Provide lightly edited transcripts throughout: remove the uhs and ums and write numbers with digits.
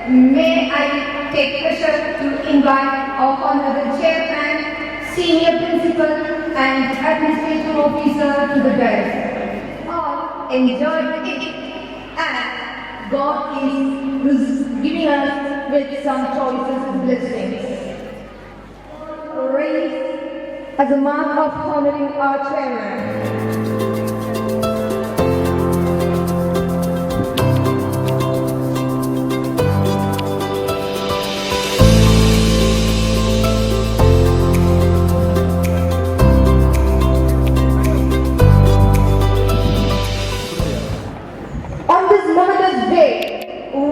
may I take pleasure to invite our Honorable Chairman, Senior Principal and Administrative Officer to the dais. All enjoy it and God is giving us with some choices and blessings. Raised as a mark of honoring our Chairman.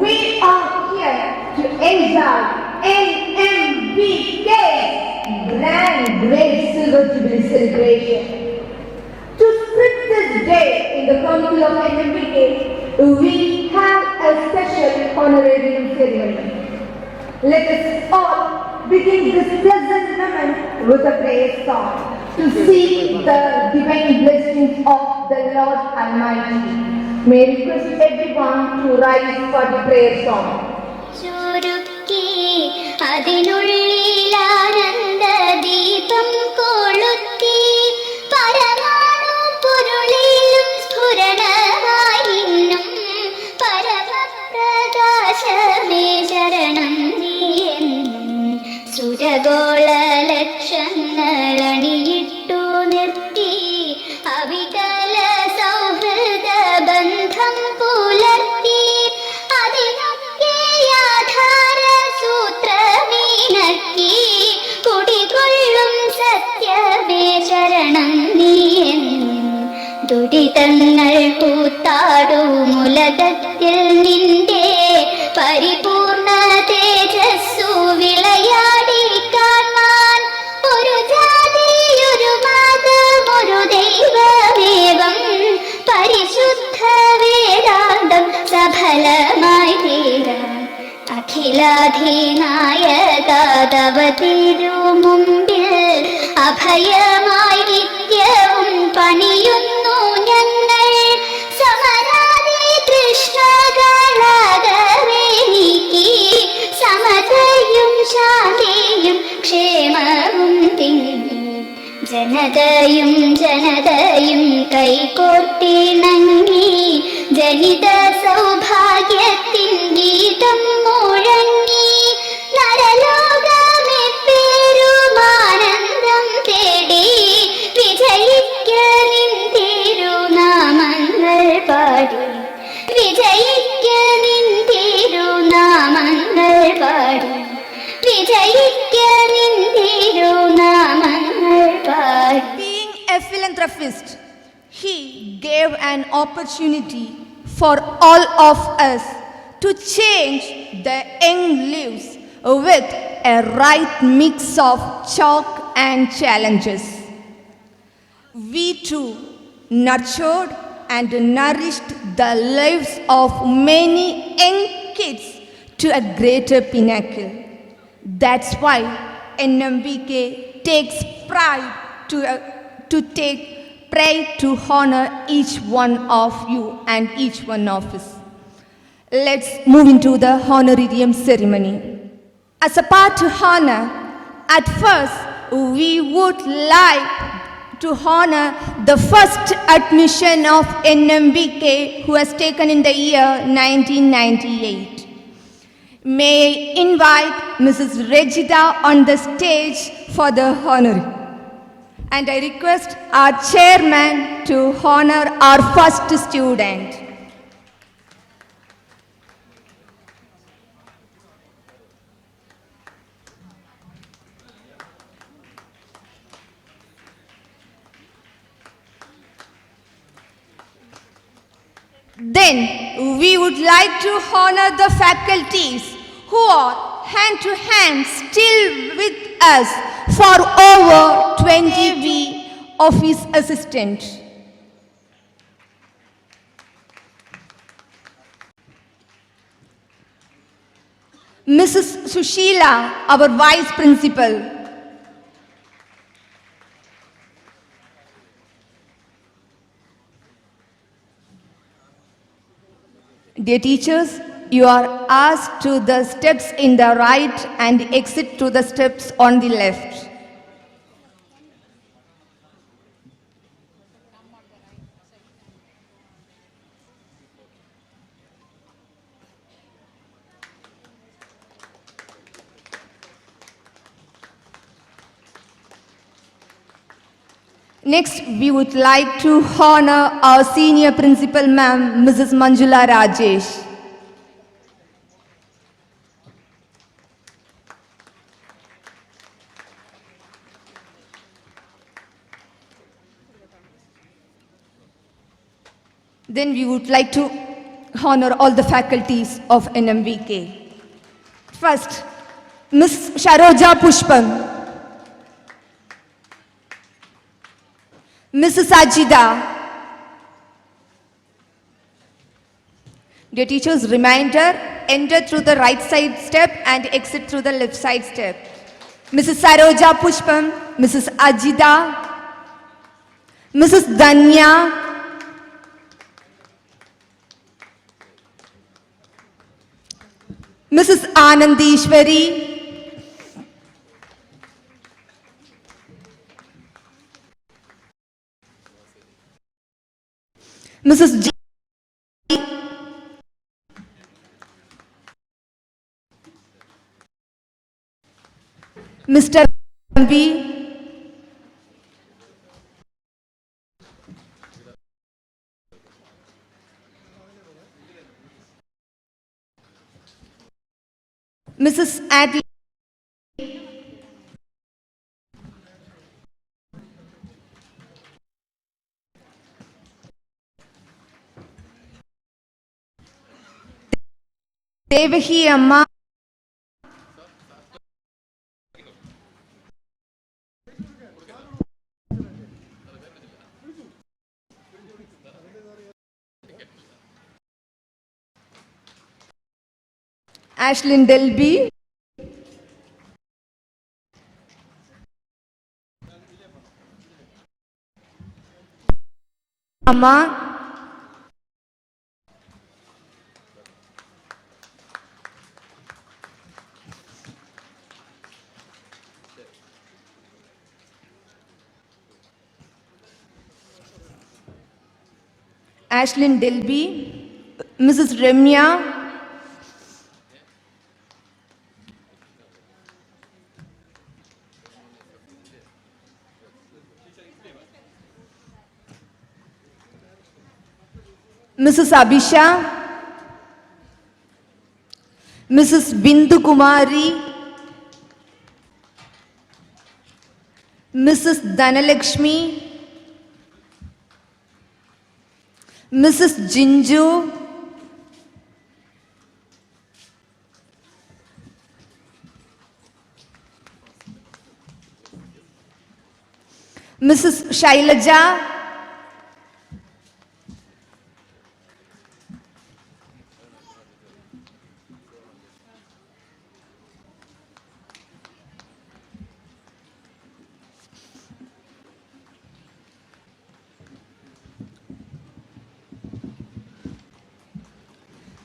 We are here to enjoy NMVK Grand Great Silver Jubilee celebration. To script this day in the Chronicle of NMVK, we have a special honorarium ceremony. Let us all begin this pleasant moment with a prayer song to seek the divine blessings of the Lord Almighty. May I request everyone to rise for the prayer song. ദുരിതങ്ങൾ കൂത്താടുമുലകത്തിൽ നിന്റെ പരിപൂർണ തേജസ്സു വിളയാടി കാണാൻ ഒരു ജാതിയൊരു മതമൊരു ദൈവമേവം പരിശുദ്ധ വേദാന്തം സഫലമായി തീരാൻ അഖിലാധിനായക തവ തിരുമുമ്പിൽ അഭയമായി നിത്യവും പണിയുന്നു ഞങ്ങൾ സമരാതി കൃഷ്ണകളാകവേ നീക്കി സമതയും ശാന്തിയും ക്ഷേമവും തിങ്ങി ജനതയും കൈകോർത്തിണങ്ങി ജനിത സൗഭാഗ്യത്തിൻ ഗീതം മുഴങ്ങി നരലോകമേ പേരുമാനന്ദം തേടി വിജയിക്ക നിൻ തിരുനാമങ്ങൾ പാടി വിജയിക്ക നിൻ തിരുനാമങ്ങൾ പാടി വിജയിക്ക നിൻ തിരുനാമങ്ങൾ പാടി. Being a philanthropist, he gave an opportunity for all of us to change the young lives with a right mix of chalk and challenges. We too nurtured and nourished the lives of many young kids to a greater pinnacle. That's why NMVK takes pride to honor each one of you and each one of us. Let's move into the honorarium ceremony. As a part to honor, at first we would like to honor the first admission of NMVK who has taken in the year 1998. May I invite Mrs. Regida on the stage for the honorary. And I request our chairman to honor our first student. Then we would like to honor the faculties who are hand to hand still with us for over 20 years office assistant. Mrs. Sushila, our vice principal. Dear teachers, You are asked to the steps in the right and exit to the steps on the left. Next, we would like to honor our senior principal, ma'am, Mrs. Manjula Rajesh. Then we would like to honor all the faculties of NMVK. First, Ms. Sharoja Pushpam, Mrs. Ajida. Dear teachers, reminder, enter through the right side step and exit through the left side step. Mrs. Saroja Pushpam, Mrs. Ajida, Mrs. Danya, Mrs. Anandishwari, Mrs. G, Mr. B, Mrs. Adley, Devahi Amma, Ashlyn Delby, Amma, Ashlyn Delby, Mrs. Remya, Mrs. Abhisha, Mrs. Bindu Kumari, Mrs. Dhanalakshmi, Mrs. Jinju, Mrs. Shailaja,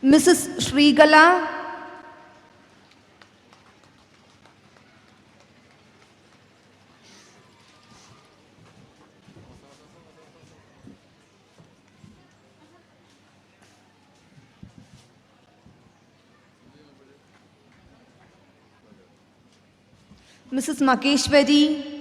Mrs. Shrigala, Mrs. Makeshwari,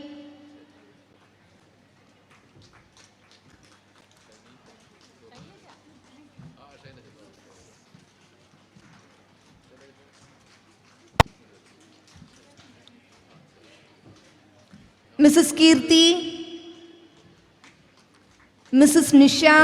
Mrs. Kirti, Mrs. Nisha,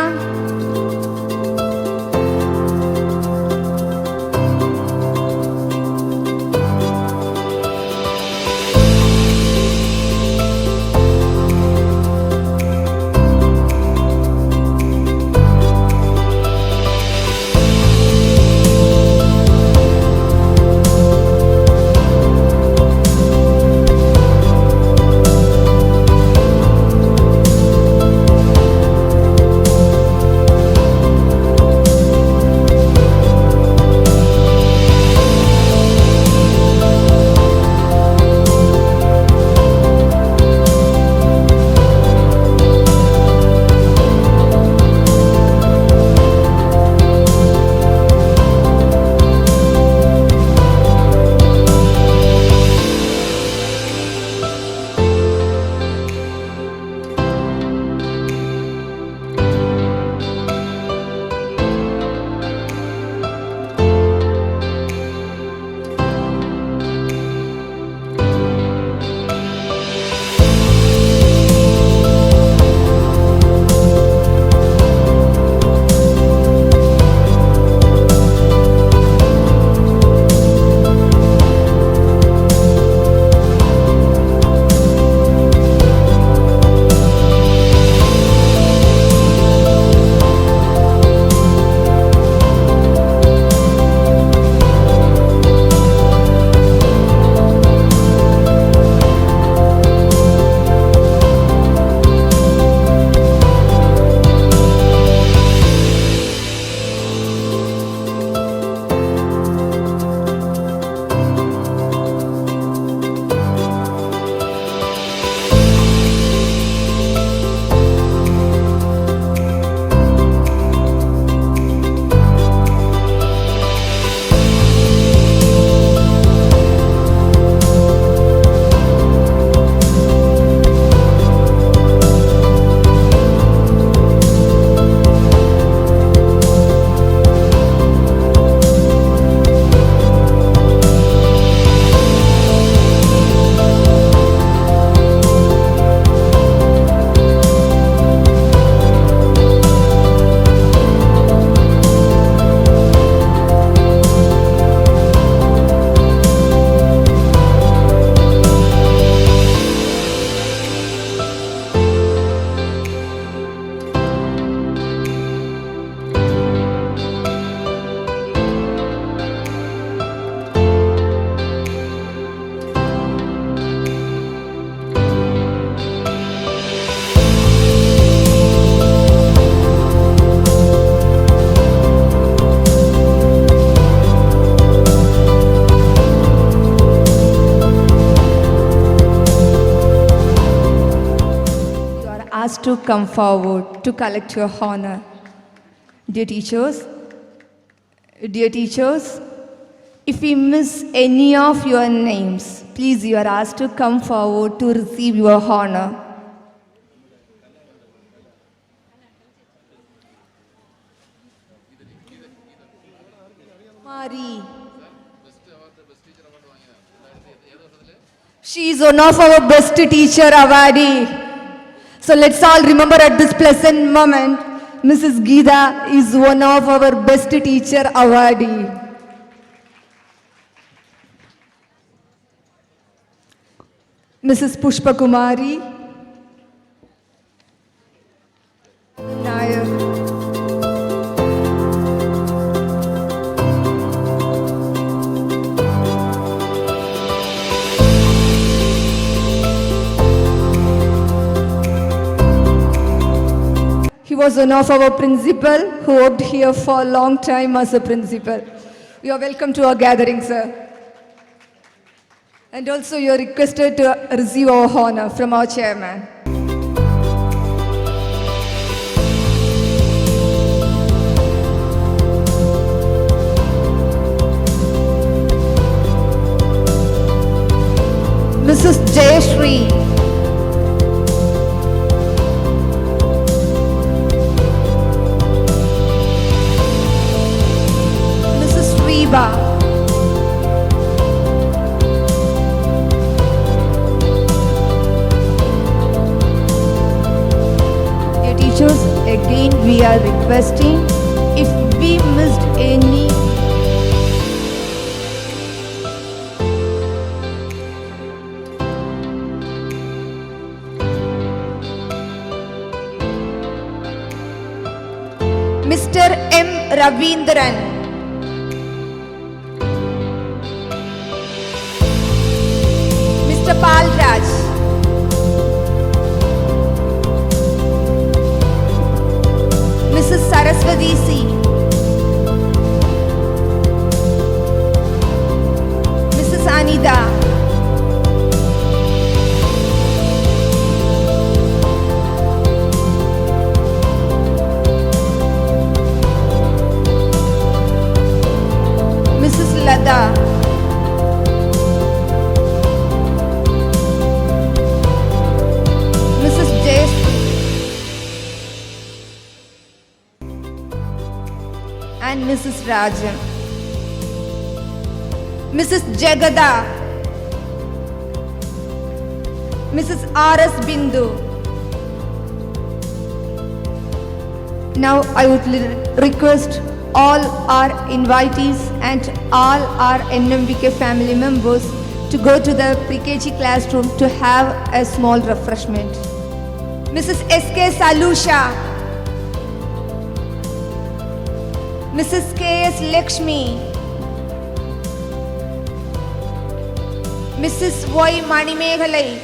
asked to come forward to collect your honor. Dear teachers, if we miss any of your names, please you are asked to come forward to receive your honor. Mari. She is one of our best teacher awardee. So let's all remember at this pleasant moment, Mrs. Geeta is one of our best teacher awardee. Mrs. Pushpa Kumari Nair. He was one of our principal who worked here for a long time as a principal. You are welcome to our gathering, sir. And also you are requested to receive our honor from our chairman. Mrs. Jayashree. Dear teachers, again we are requesting if we missed any Mr. M. Ravindran. Mr. Palraj, Mrs. Saraswati C, Mrs. Anida, Mrs. Lada, and Mrs. Rajan, Mrs. Jagada, Mrs. R.S. Bindu. Now I would request all our invitees and all our NMVK family members to go to the pre-KG classroom to have a small refreshment. Mrs. S.K. Salusha, Mrs. K.S. Lakshmi, Mrs. Y. Manimeghalai,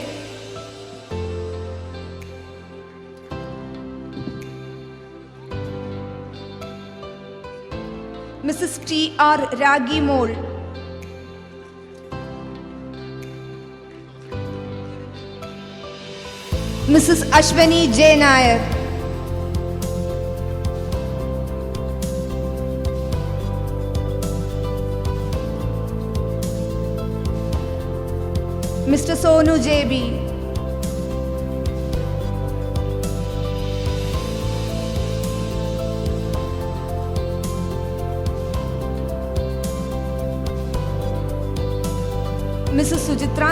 Mrs. T.R. Ragimol, Mrs. Ashwani J. Nair, Mr. Sonu J.B., Mrs. Sujitra,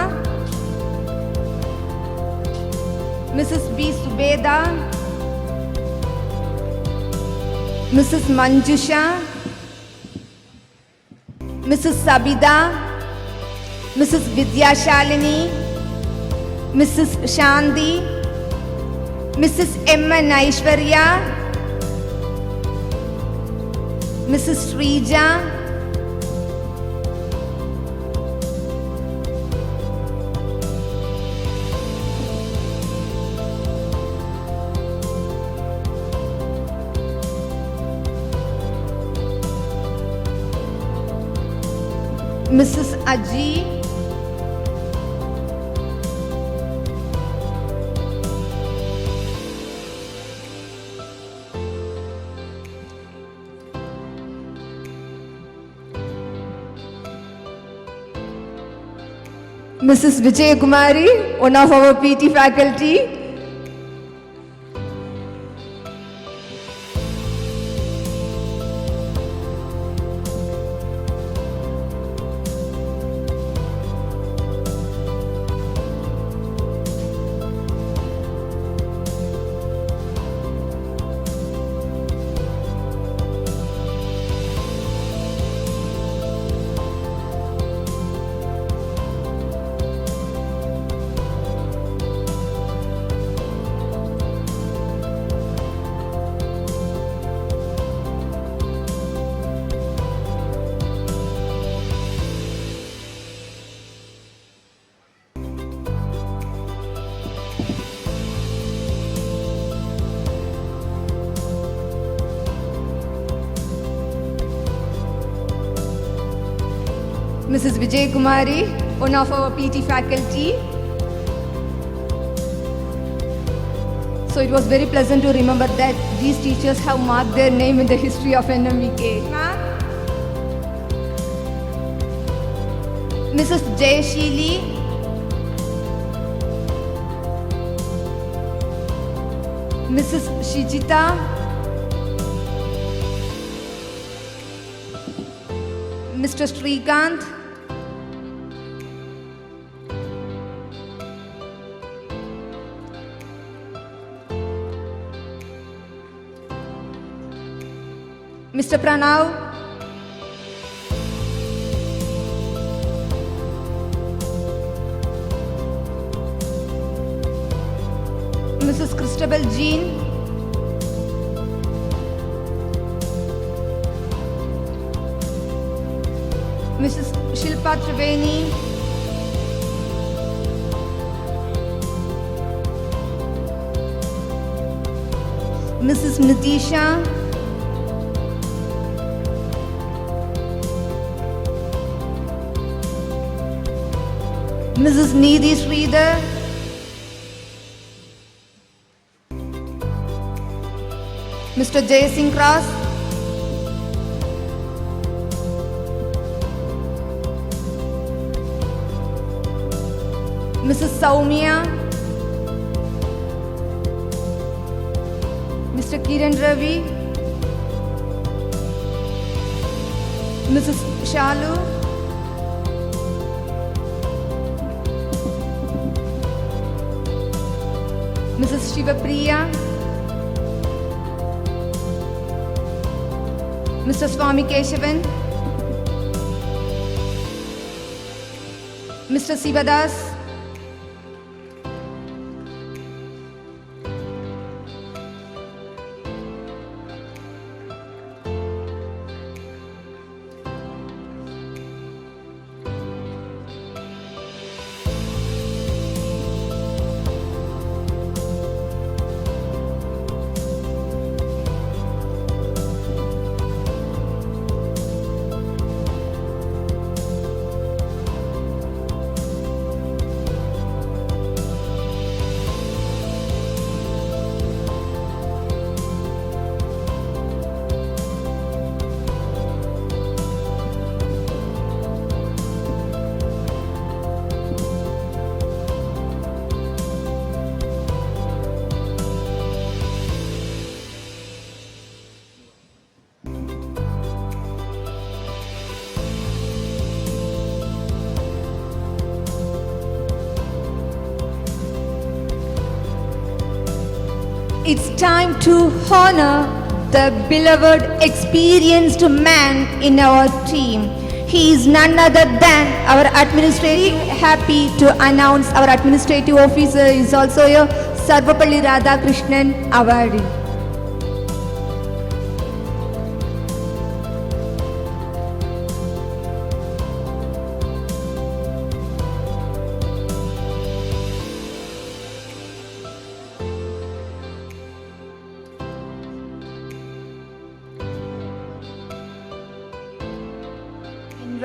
Mrs. B. Subeda, Mrs. Manjusha, Mrs. Sabida, Mrs. Vidya Shalini, Mrs. Shanti, Mrs. M. Aishwarya, Mrs. Srija, Mrs. Aji, Mrs. Vijay Kumari, one of our PT faculty. Mrs. Vijay Kumari, one of our PT faculty. So it was very pleasant to remember that these teachers have marked their name in the history of NMVK. Mrs. Jayashili, Mrs. Shijita, Mr. Srikanth, Mr. Pranav, Mrs. Christabel Jean, Mrs. Shilpa Triveni, Mrs. Nitisha, Mrs. Nidhi Sridhar, Mr. Jay Singh Cross, Mrs. Saumya, Mr. Kiran Ravi, Mrs. Shalu, Mrs. Shivapriya, Mr. Swami Keshavan, Mr. Sivadas, it's time to honor the beloved, experienced man in our team. He is none other than our administrative. Happy to announce our administrative officer is also a Sarvapalli Radhakrishnan awardee.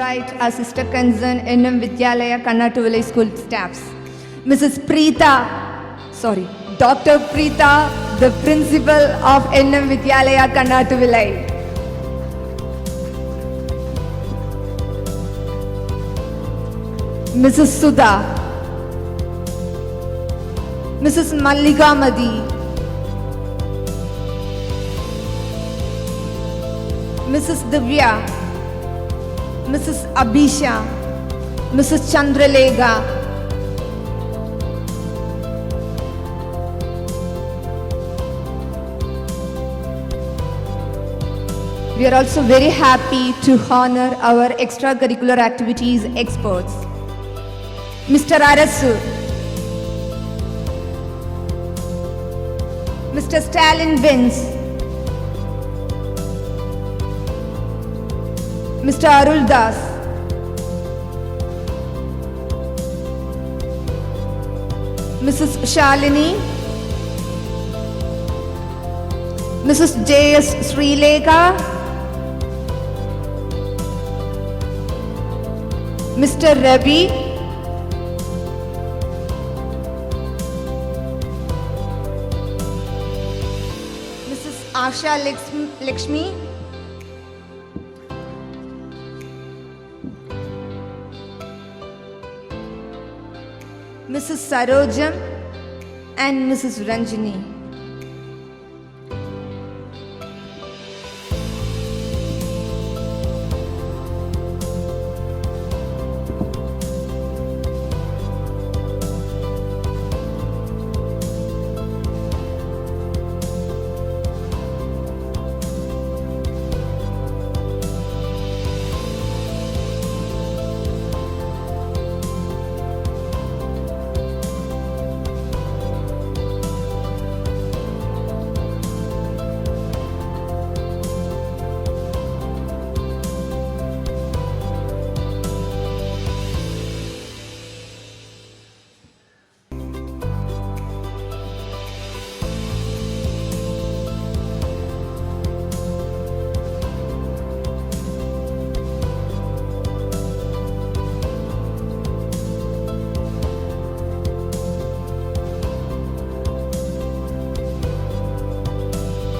Invite our sister concern NMVK Kannatu Village School staffs. Mrs. Dr. Preeta, the principal of NMVK Kannatu Village. Mrs. Sudha, Mrs. Mallika Madi, Mrs. Divya, Mrs. Abhisha, Mrs. Chandralega, we are also very happy to honor our extracurricular activities experts. Mr. Arasu, Mr. Stalin Vince, Mr. Arul Das, Mrs. Shalini, Mrs. J.S. Srilekha, Mr. Ravi, Mrs. Asha Lakshmi, Mrs. Sarojam and Mrs. Ranjini.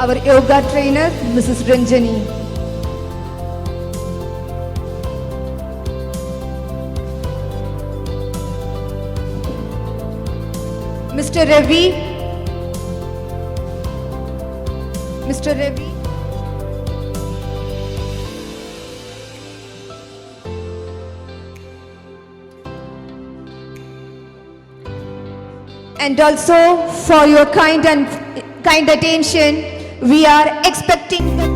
Our yoga trainer, Mrs. Ranjani. Mr. Ravi, Mr. Ravi, and also for your kind attention, we are expecting the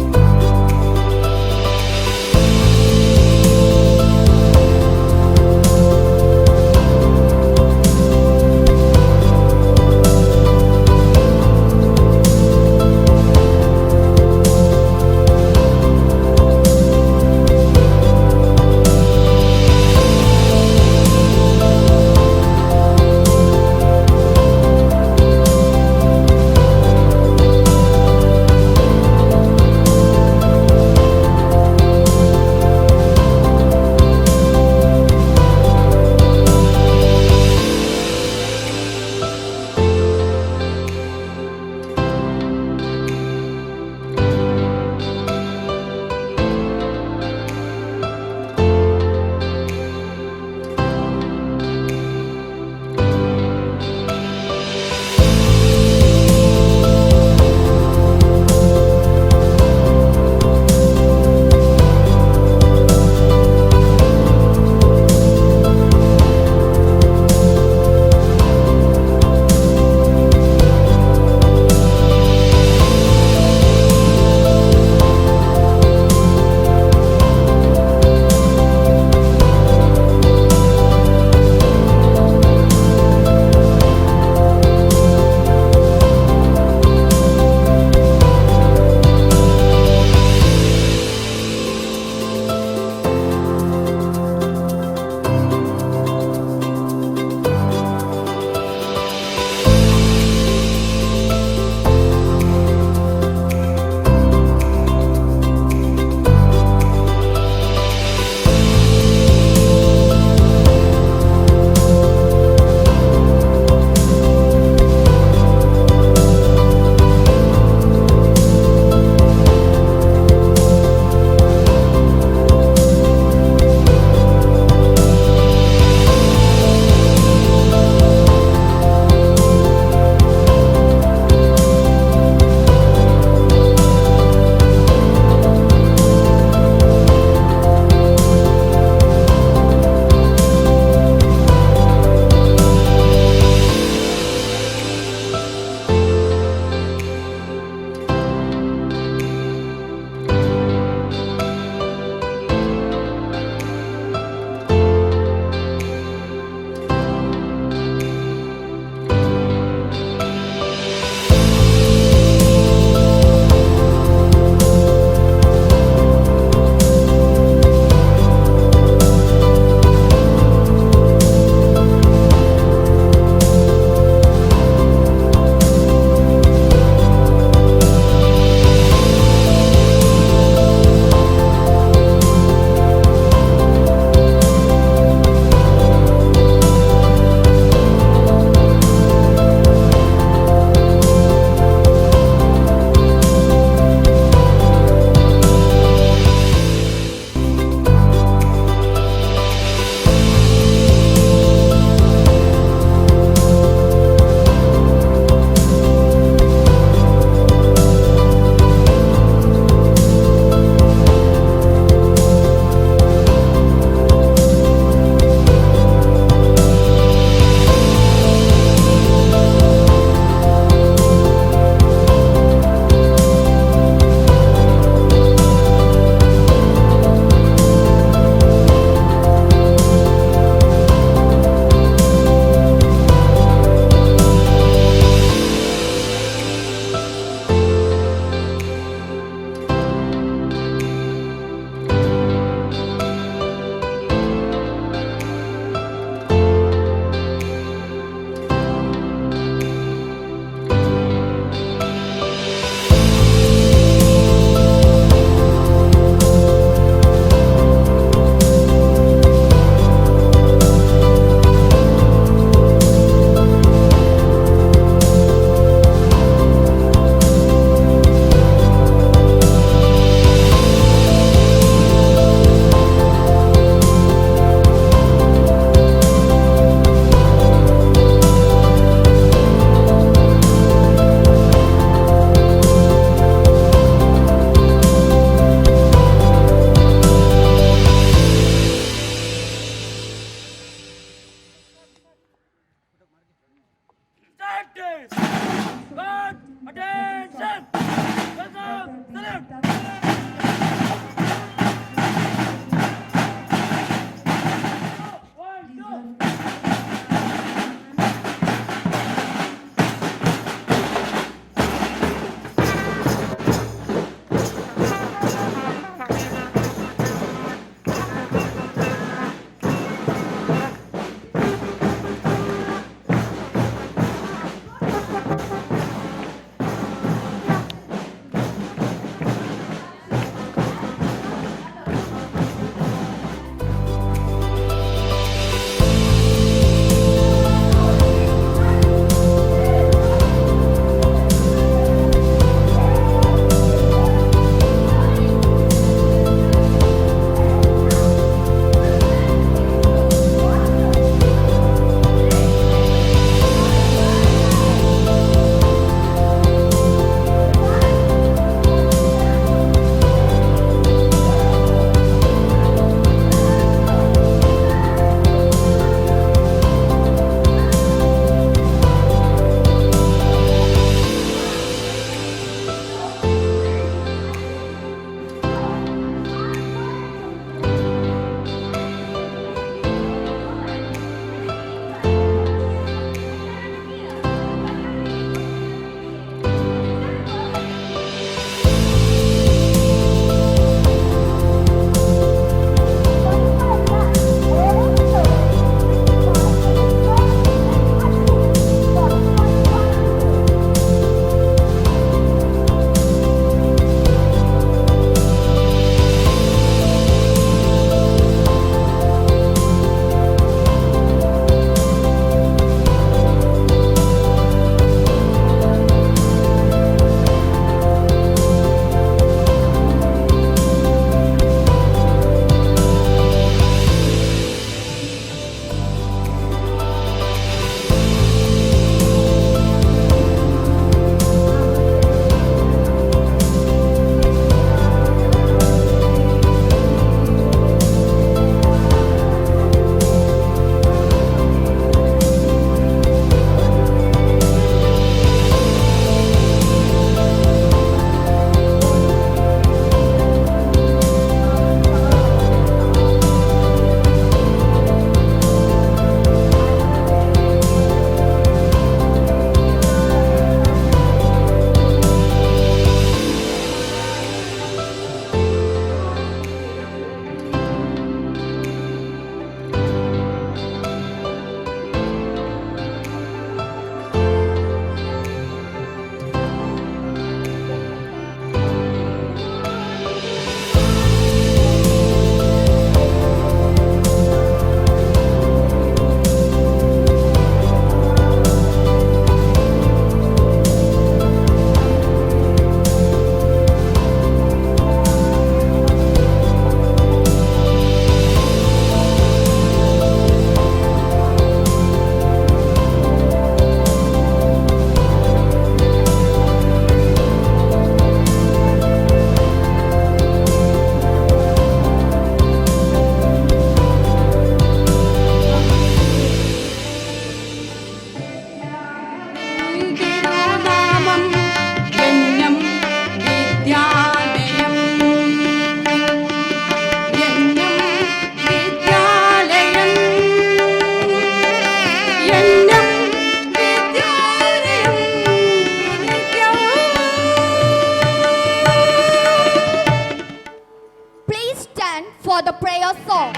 for the prayer song.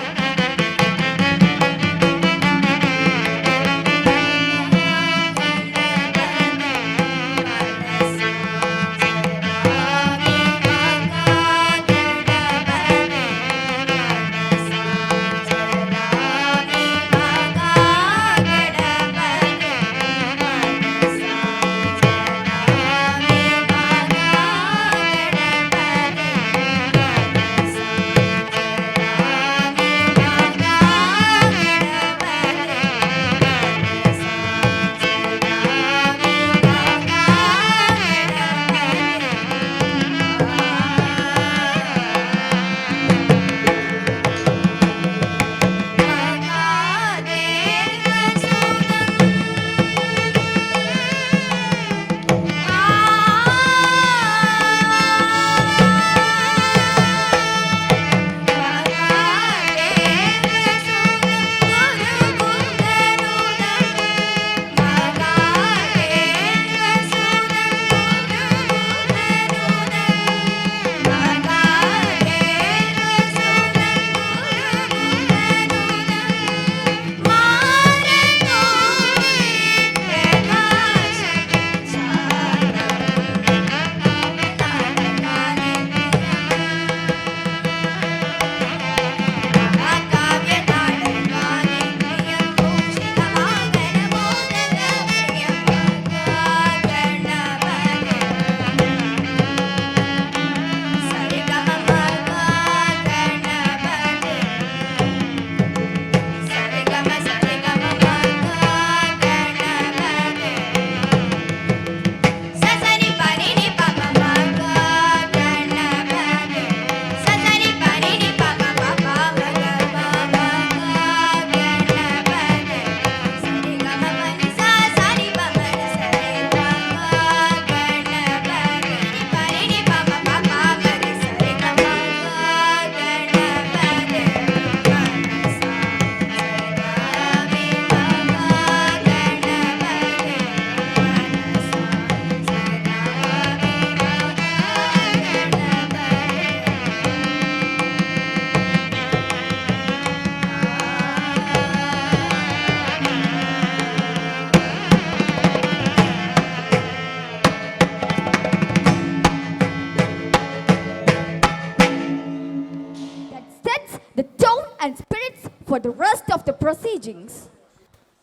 For the rest of the proceedings.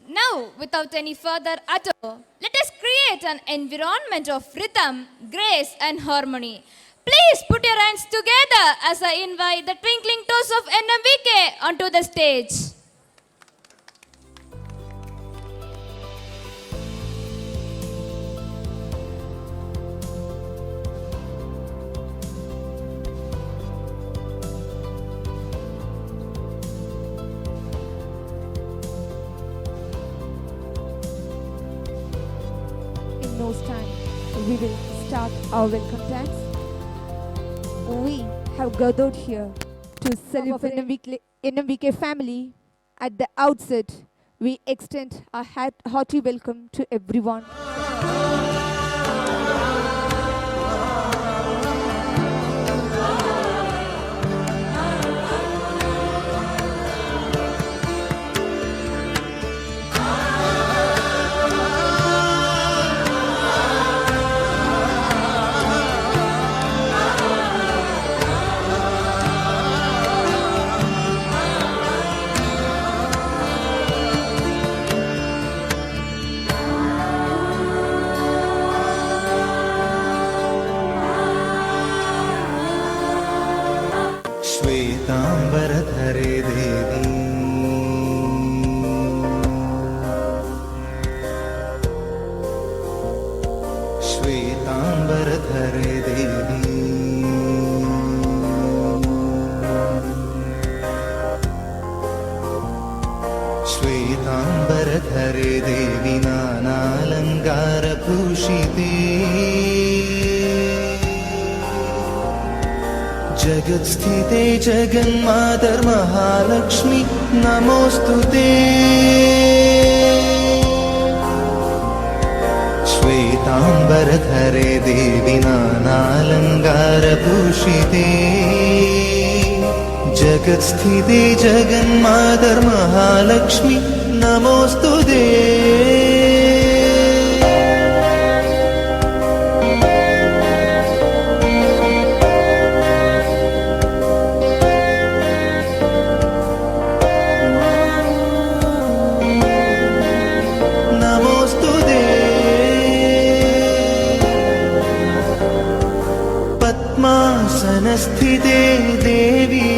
Now, without any further ado, let us create an environment of rhythm, grace, and harmony. Please put your hands together as I invite the twinkling toes of NMVK onto the stage. In no time, we will start our welcome dance. We have gathered here to celebrate NMVK family. At the outset, we extend a hearty welcome to everyone. श्वेतांबरधरे Devi श्वेतांबरधरे Devi श्वेतांबरधरे Devi नानालङ्कारभूषिते जगत्स्थिते जगन्मातर्महालक्ष्मी नमोऽस्तुते श्वेतांबरधरे Devi नानालङ्कारभूषिते जगत्स्थिते जगन्मातर्महालक्ष्मी नमोऽस्तुते नमोऽस्तुते पद्मासनस्थिते Devi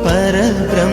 परब्रह्मस्वरूपिणी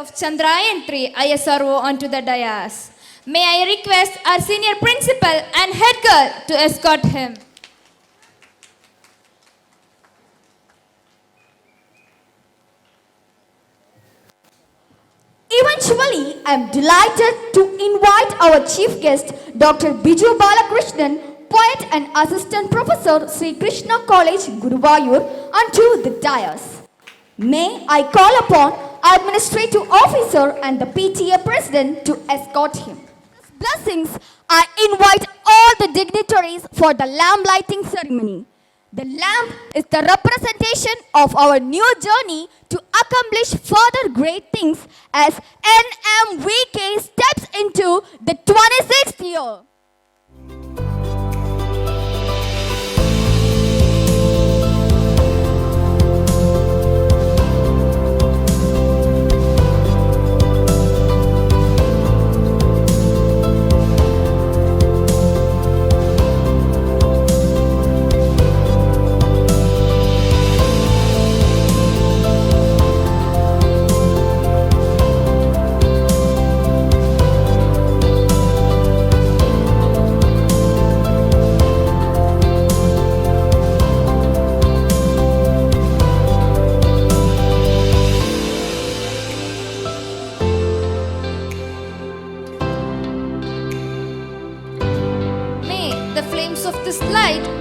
Of Chandrayan Tree ISRO onto the dais. May I request our senior principal and head girl to escort him. Eventually, I am delighted to invite our chief guest, Dr. Biju Balakrishnan, poet and assistant professor, Sri Krishna College, Guruvayur, onto the dais. May I call upon Administrative Officer and the PTA President to escort him. Blessings, I invite all the dignitaries for the lamp lighting ceremony. The lamp is the representation of our new journey to accomplish further great things as NMVK steps into the 26th year.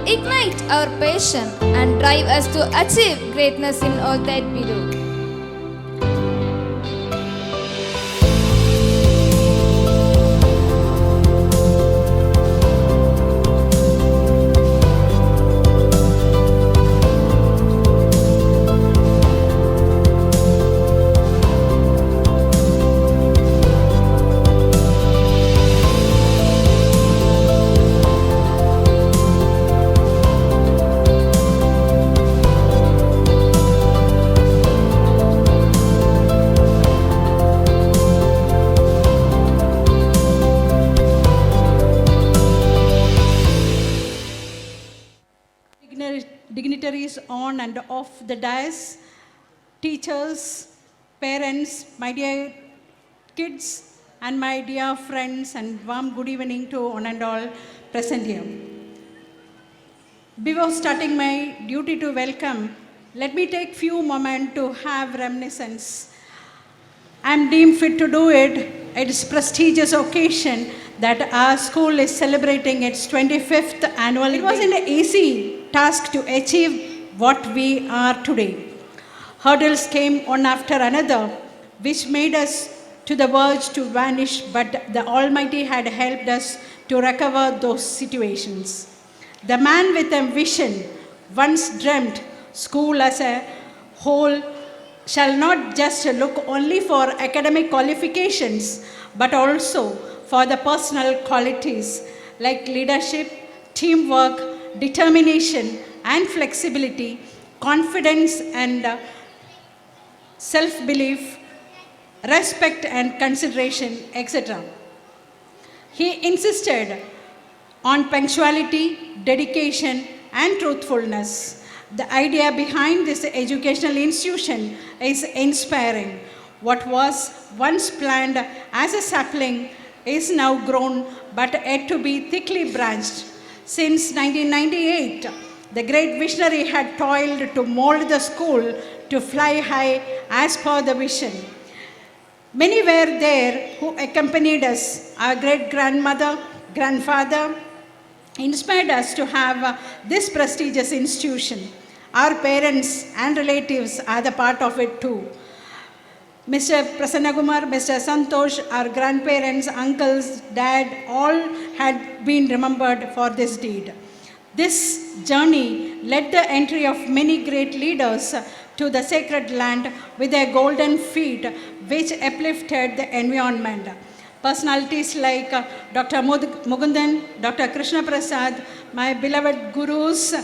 Ignite our passion and drive us to achieve greatness in all that we do. Dignitaries on and off the dais, teachers, parents, my dear kids, and my dear friends, and warm good evening to one and all present here. Before starting my duty to welcome, let me take few moments to have reminiscence. I am deemed fit to do it at this prestigious occasion that our school is celebrating its 25th annual. It wasn't an easy task to achieve what we are today. Hurdles came one after another, which made us to the verge to vanish, but the Almighty had helped us to recover those situations. The man with a vision once dreamt school as a whole shall not just look only for academic qualifications, but also for the personal qualities like leadership, teamwork, determination and flexibility, confidence and self-belief, respect and consideration, etc. He insisted on punctuality, dedication and truthfulness. The idea behind this educational institution is inspiring. What was once planned as a sapling is now grown but yet to be thickly branched. Since 1998, the great visionary had toiled to mold the school to fly high as per the vision. Many were there who accompanied us. Our great-grandmother, grandfather inspired us to have this prestigious institution. Our parents and relatives are the part of it too. Mr. Prasannakumar, Mr. Santosh, our grandparents, uncles, dad, all had been remembered for this deed. This journey led the entry of many great leaders to the sacred land with their golden feet, which uplifted the environment. Personalities like Dr. Mugundan, Dr. Krishna Prasad, my beloved gurus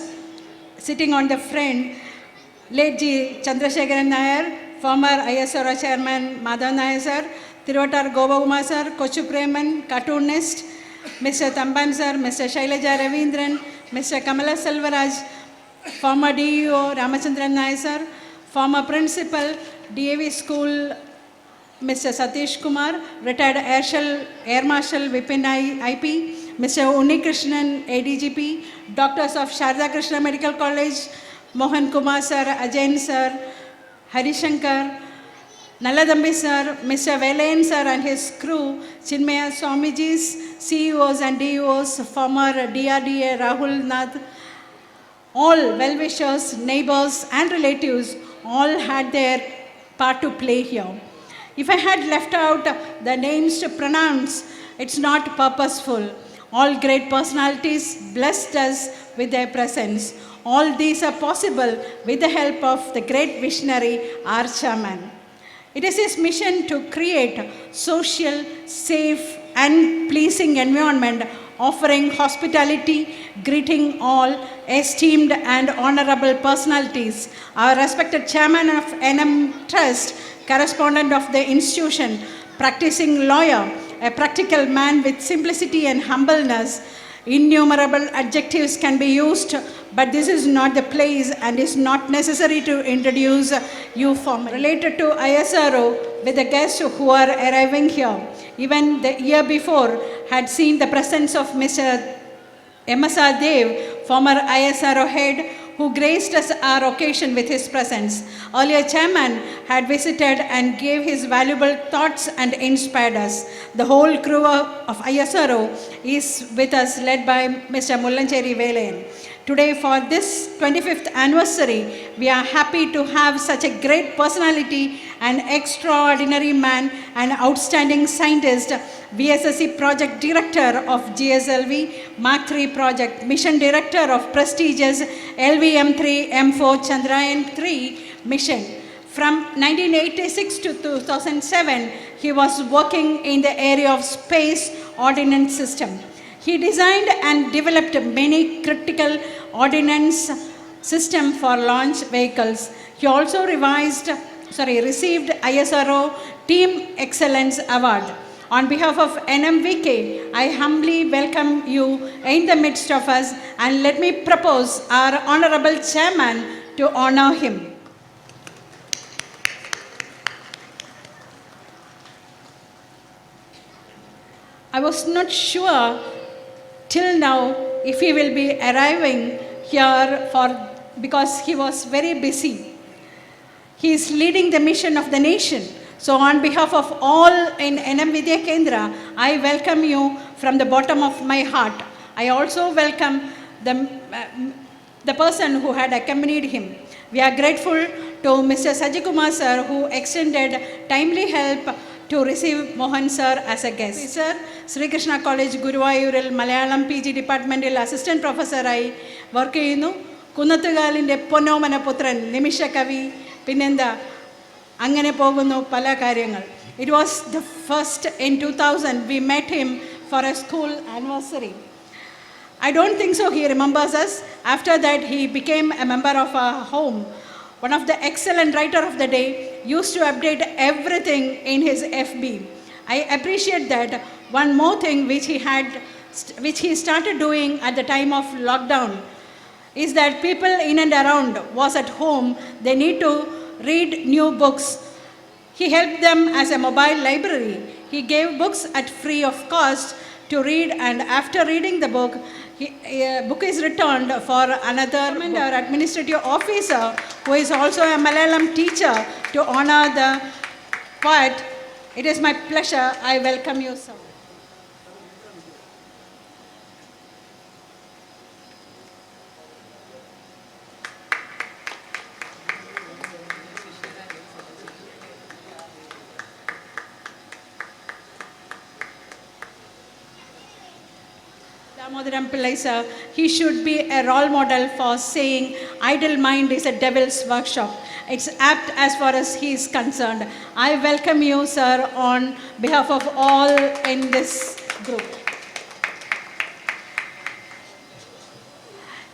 sitting on the front, late G. Chandrasekharan Nair, former ISRO chairman Madhav Nair sir, Thiruvattar Gopakumar sir, Kochu Preman, cartoonist, Mr. Tamban sir, Mr. Shailaja Ravindran, Mr. Kamala Selvaraj, former DEO Ramachandran Nair sir, former principal, DAV school, Mr. Satish Kumar, retired Air Marshal Vipin IP, Mr. Unnikrishnan, ADGP, doctors of Sharda Krishna Medical College, Mohan Kumar sir, Ajain sir, Harishankar, Naladambi sir, Mr. Velayan sir and his crew, Chinmaya Swamiji's CEOs and DEOs, former DRDA Rahul Nath, all well-wishers, neighbors and relatives, all had their part to play here. If I had left out the names to pronounce, it's not purposeful. All great personalities blessed us with their presence. All these are possible with the help of the great visionary, our chairman. It is his mission to create social, safe and pleasing environment, offering hospitality, greeting all esteemed and honorable personalities. Our respected chairman of NM Trust, correspondent of the institution, practicing lawyer, a practical man with simplicity and humbleness. Innumerable adjectives can be used, but this is not the place and is not necessary to introduce you formally. Related to ISRO, with the guests who are arriving here, even the year before had seen the presence of Mr. MSR Dev, former ISRO head, who graced us our occasion with his presence. Earlier chairman had visited and gave his valuable thoughts and inspired us. The whole crew of ISRO is with us, led by Mr. Mullancheri Velayan. Today, for this 25th anniversary, we are happy to have such a great personality, an extraordinary man, an outstanding scientist, VSSC project director of GSLV Mark III project, mission director of prestigious LVM3 M4 Chandrayaan 3 mission. From 1986 to 2007, he was working in the area of space ordnance system. He designed and developed many critical ordnance systems for launch vehicles. He also received ISRO Team Excellence Award. On behalf of NMVK, I humbly welcome you in the midst of us, and let me propose our Honorable Chairman to honor him. I was not sure till now if he will be arriving here because he was very busy. He is leading the mission of the nation. So on behalf of all in NMVK Kendra, I welcome you from the bottom of my heart. I also welcome the person who had accompanied him. We are grateful to Mr. Sajikumar sir, who extended timely help to receive Mohan sir as a guest. Sir, Sri Krishna College, Guruvayuril, Malayalam PG Department, Assistant Professor I work ചെയ്യുന്നു. കുന്നത്തുകാലിൻ്റെ പൊന്നോമന പുത്രൻ നിമിഷ കവി പിന്നെന്താ അങ്ങനെ പോകുന്നു പല കാര്യങ്ങൾ. It was the first in 2000 we met him for a school anniversary. I don't think so he remembers us. After that he became a member of our home. One of the excellent writer of the day, used to update everything in his FB. I appreciate that. One more thing which he started doing at the time of lockdown is that people in and around was at home, they need to read new books. He helped them as a mobile library. He gave books at free of cost to read, and after reading the book, book is returned for another or administrative officer who is also a Malayalam teacher to honor the poet. It is my pleasure. I welcome you, sir. Damodaram Pillai sir, he should be a role model for saying idle mind is a devil's workshop. It's apt as far as he is concerned. I welcome you, sir, on behalf of all in this group.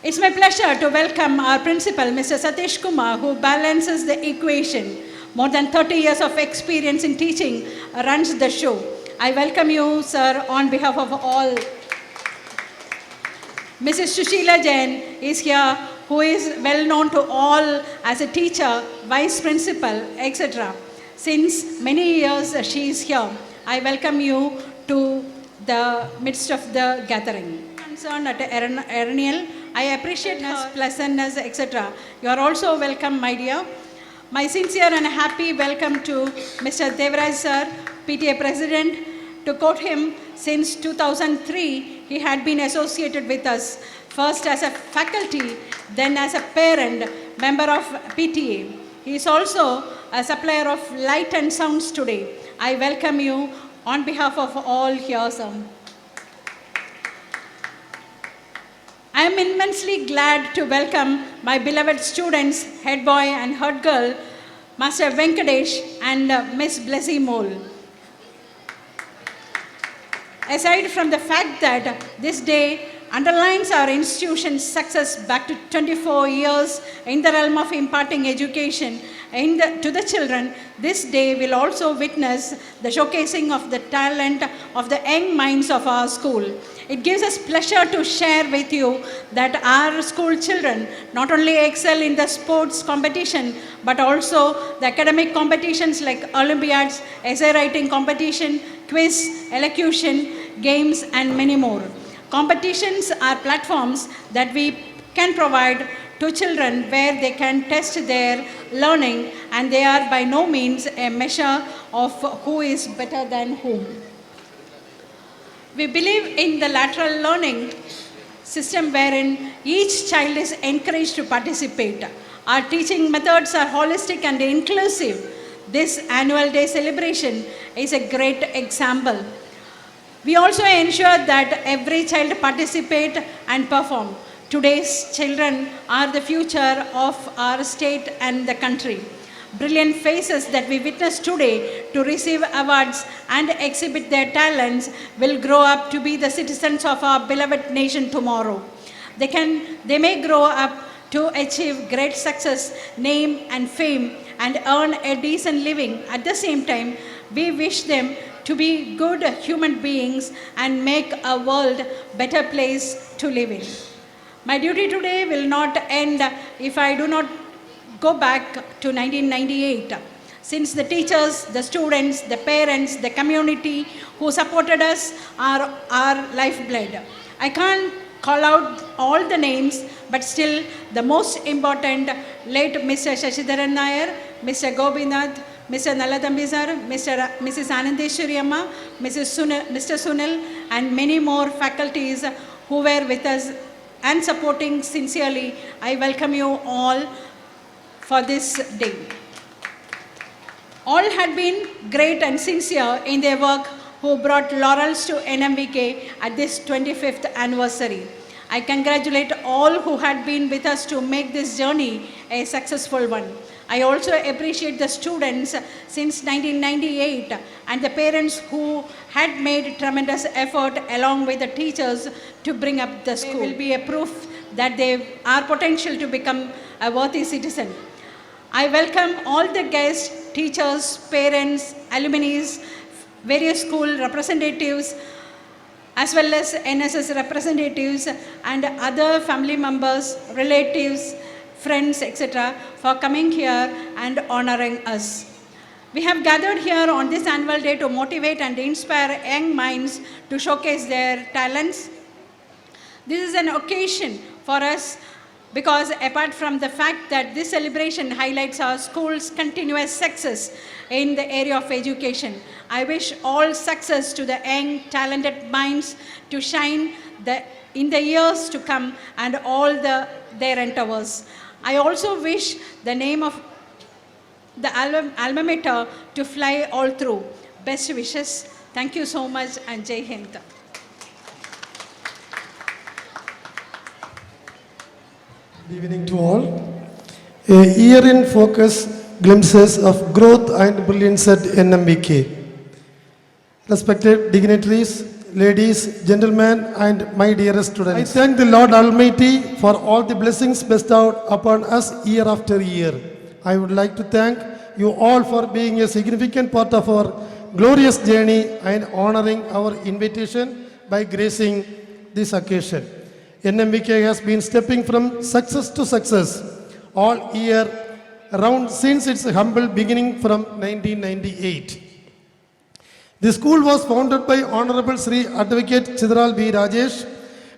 It's my pleasure to welcome our principal, Mr. Satish Kumar, who balances the equation. More than 30 years of experience in teaching runs the show. I welcome you, sir, on behalf of all. Mrs. Shushila Jain is here, who is well known to all as a teacher, vice principal, etc. Since many years she is here. I welcome you to the midst of the gathering. Concerned at Ernial, I appreciate her pleasantness, etc. You are also welcome, my dear. My sincere and happy welcome to Mr. Devraj sir, PTA President. To quote him, since 2003, he had been associated with us, first as a faculty, then as a parent, member of PTA. He is also a supplier of light and sounds today. I welcome you on behalf of all here, sir. I am immensely glad to welcome my beloved students, head boy and head girl, Master Venkatesh and Miss Blessy Mole. Aside from the fact that this day underlines our institution's success back to 24 years in the realm of imparting education to the children, this day will also witness the showcasing of the talent of the young minds of our school. It gives us pleasure to share with you that our school children not only excel in the sports competition, but also the academic competitions like Olympiads, essay writing competition, quiz, elocution, games, and many more. Competitions are platforms that we can provide to children where they can test their learning, and they are by no means a measure of who is better than whom. We believe in the lateral learning system wherein each child is encouraged to participate. Our teaching methods are holistic and inclusive. This annual day celebration is a great example. We also ensure that every child participate and perform. Today's children are the future of our state and the country. Brilliant faces that we witness today to receive awards and exhibit their talents will grow up to be the citizens of our beloved nation tomorrow. They may grow up to achieve great success, name and fame, and earn a decent living. At the same time, we wish them to be good human beings and make a world better place to live in. My duty today will not end if I do not go back to 1998. Since the teachers, the students, the parents, the community who supported us are our lifeblood. I can't call out all the names, but still the most important, late Mr. Shashidharan Nair, Mr. Gobinath, Mr. Naladambi sir, Mrs. Anandeshwari Amma, Mr. Sunil, and many more faculties who were with us and supporting sincerely. I welcome you all for this day. All had been great and sincere in their work who brought laurels to NMVK at this 25th anniversary. I congratulate all who had been with us to make this journey a successful one. I also appreciate the students since 1998 and the parents who had made tremendous effort along with the teachers to bring up the school. They will be a proof that they are potential to become a worthy citizen. I welcome all the guests, teachers, parents, alumni, various school representatives, as well as NSS representatives and other family members, relatives, friends, etc. for coming here and honoring us. We have gathered here on this annual day to motivate and inspire young minds to showcase their talents. This is an occasion for us because apart from the fact that this celebration highlights our school's continuous success in the area of education, I wish all success to the young, talented minds to shine in the years to come and all their endeavors. I also wish the name of the alma mater to fly all through. Best wishes. Thank you so much and Jai Hind. Good evening to all. A year in focus, glimpses of growth and brilliance at NMVK. Respected dignitaries, ladies, gentlemen, and my dearest students, I thank the Lord Almighty for all the blessings bestowed upon us year after year. I would like to thank you all for being a significant part of our glorious journey and honoring our invitation by gracing this occasion. NMVK has been stepping from success to success all year round since its humble beginning from 1998. The school was founded by Honorable Sri Advocate Chidral B. Rajesh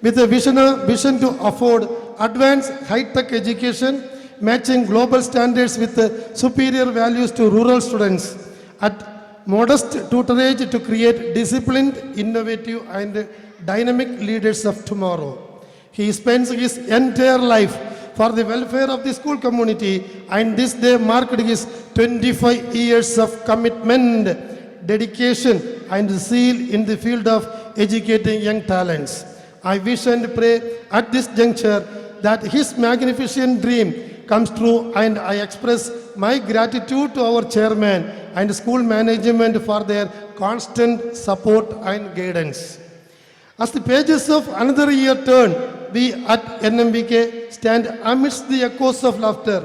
with a vision to afford advanced high-tech education matching global standards with superior values to rural students at modest tutorage to create disciplined, innovative and dynamic leaders of tomorrow. He spends his entire life for the welfare of the school community, and this day marked his 25 years of commitment, dedication and zeal in the field of educating young talents. I wish and pray at this juncture that his magnificent dream comes true, and I express my gratitude to our chairman and school management for their constant support and guidance. As the pages of another year turn, we at NMVK stand amidst the echoes of laughter,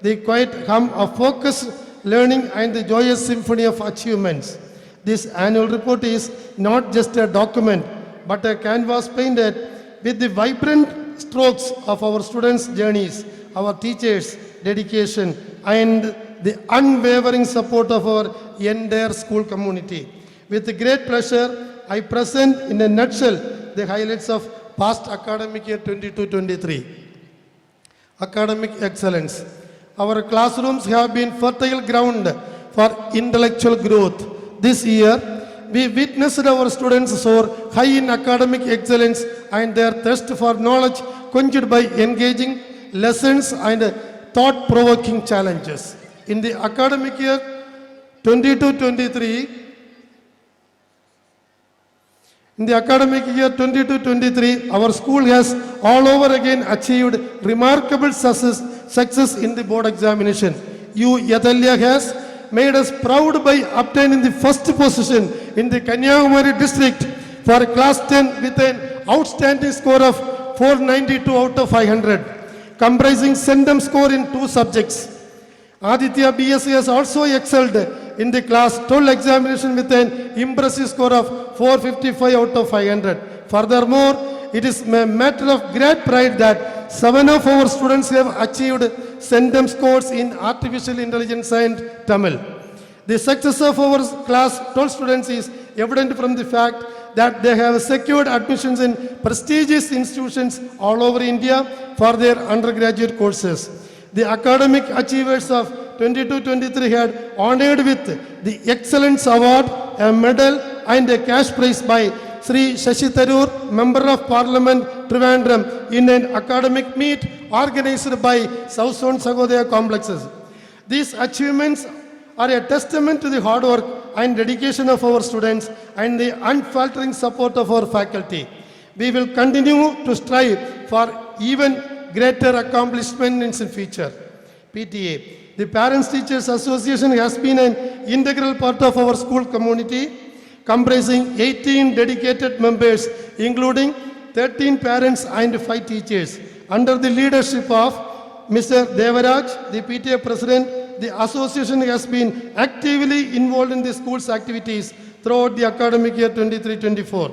the quiet hum of focused learning and the joyous symphony of achievements. This annual report is not just a document, but a canvas painted with the vibrant strokes of our students' journeys, our teachers' dedication, and the unwavering support of our entire school community. With great pleasure, I present in a nutshell the highlights of past academic year 22-23. Academic excellence. Our classrooms have been fertile ground for intellectual growth. This year, we witnessed our students soar high in academic excellence and their thirst for knowledge quenched by engaging lessons and thought-provoking challenges. In the academic year 22-23, our school has all over again achieved remarkable success in the board examination. Yathalya has made us proud by obtaining the first position in the Kanyakumari district for class 10 with an outstanding score of 492 out of 500, comprising CENTEM score in 2 subjects. Aditya BSc has also excelled in the class 12 examination with an impressive score of 455 out of 500. Furthermore, it is a matter of great pride that 7 of our students have achieved CENTEM scores in artificial intelligence and Tamil. The success of our class 12 students is evident from the fact that they have secured admissions in prestigious institutions all over India for their undergraduate courses. The academic achievers of 22-23 had honored with the Excellence Award, a medal and a cash prize by Sri Shashi Tharoor, Member of Parliament, Trivandrum, in an academic meet organized by South Zone Sagodaya complexes. These achievements are a testament to the hard work and dedication of our students and the unfaltering support of our faculty. We will continue to strive for even greater accomplishments in future. PTA. The Parents Teachers Association has been an integral part of our school community, comprising 18 dedicated members, including 13 parents and 5 teachers. Under the leadership of Mr. Devaraj, the PTA President, the association has been actively involved in the school's activities throughout the academic year 23-24.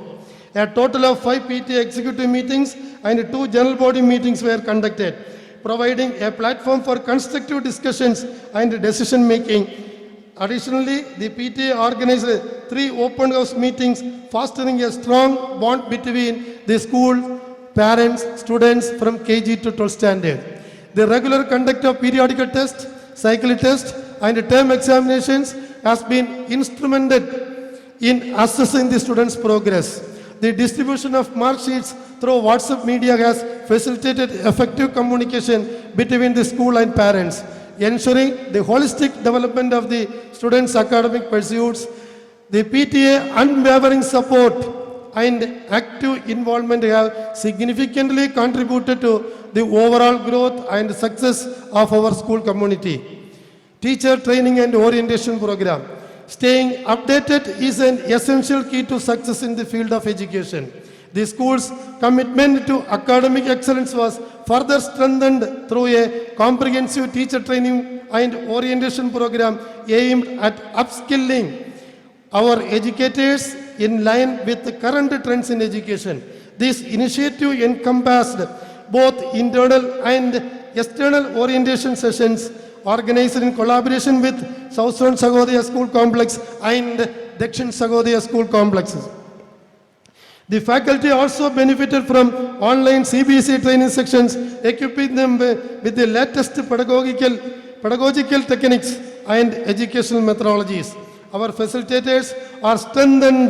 A total of 5 PTA executive meetings and 2 general body meetings were conducted, providing a platform for constructive discussions and decision making. Additionally, the PTA organized 3 open house meetings, fostering a strong bond between the school, parents, students from KG to 12th standard. The regular conduct of periodical tests, cycle tests, and term examinations has been instrumental in assessing the students' progress. The distribution of mark sheets through WhatsApp media has facilitated effective communication between the school and parents, ensuring the holistic development of the students' academic pursuits. The PTA unwavering support and active involvement have significantly contributed to the overall growth and success of our school community. Teacher training and orientation program. Staying updated is an essential key to success in the field of education. The school's commitment to academic excellence was further strengthened through a comprehensive teacher training and orientation program aimed at upskilling our educators in line with the current trends in education. This initiative encompassed both internal and external orientation sessions organized in collaboration with South Zone Sagodaya School Complex and Dakshin Sagodaya School Complexes. The faculty also benefited from online CBSE training sections, equipping them with the latest pedagogical techniques and educational methodologies. Our facilitators are strengthened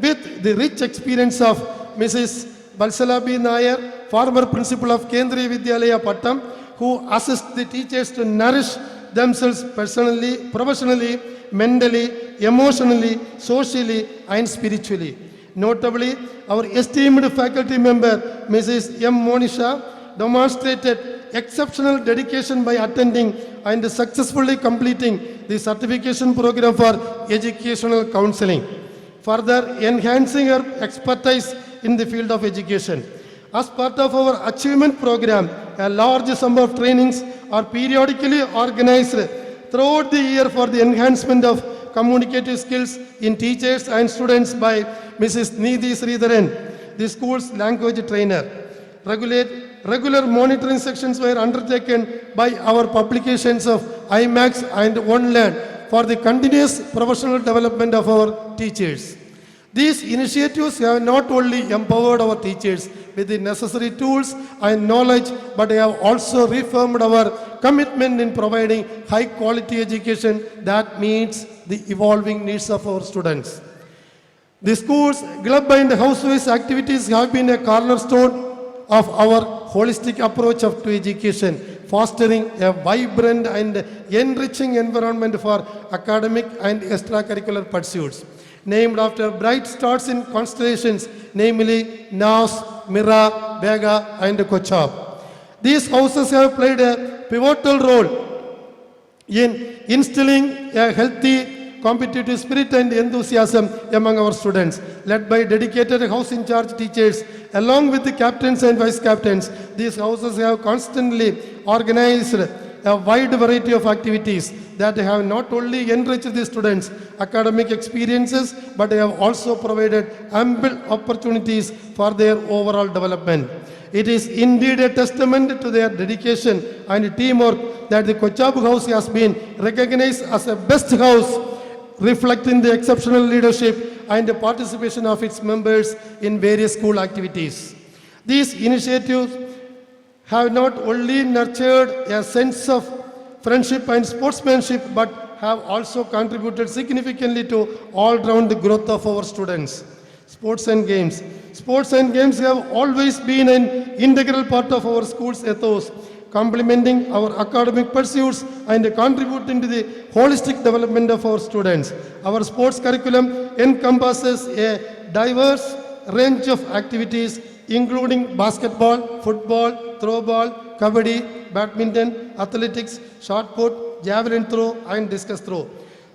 with the rich experience of Mrs. Balsala B. Nair, former principal of Kendriya Vidyalaya Pattam, who assist the teachers to nourish themselves personally, professionally, mentally, emotionally, socially, and spiritually. Notably, our esteemed faculty member, Mrs. M. Monisha, demonstrated exceptional dedication by attending and successfully completing the certification program for educational counseling, further enhancing her expertise in the field of education. As part of our achievement program, a large number of trainings are periodically organized throughout the year for the enhancement of communicative skills in teachers and students by Mrs. Nidhi Sridharan, the school's language trainer. Regular monitoring sections were undertaken by our publications of IMAX and OneLearn for the continuous professional development of our teachers. These initiatives have not only empowered our teachers with the necessary tools and knowledge, but have also reaffirmed our commitment in providing high quality education that meets the evolving needs of our students. The school's club and house-wise activities have been a cornerstone of our holistic approach to education, fostering a vibrant and enriching environment for academic and extracurricular pursuits. Named after bright stars in constellations, namely Nas, Mira, Vega, and Kochab. These houses have played a pivotal role in instilling a healthy competitive spirit and enthusiasm among our students. Led by dedicated house in charge teachers, along with the captains and vice captains, these houses have constantly organized a wide variety of activities that have not only enriched the students' academic experiences, but have also provided ample opportunities for their overall development. It is indeed a testament to their dedication and teamwork that the Kochab House has been recognized as a best house, reflecting the exceptional leadership and the participation of its members in various school activities. These initiatives have not only nurtured a sense of friendship and sportsmanship, but have also contributed significantly to all-round growth of our students. Sports and games. Sports and games have always been an integral part of our school's ethos, complementing our academic pursuits and contributing to the holistic development of our students. Our sports curriculum encompasses a diverse range of activities including basketball, football, throwball, kabaddi, badminton, athletics, shot put, javelin throw and discus throw.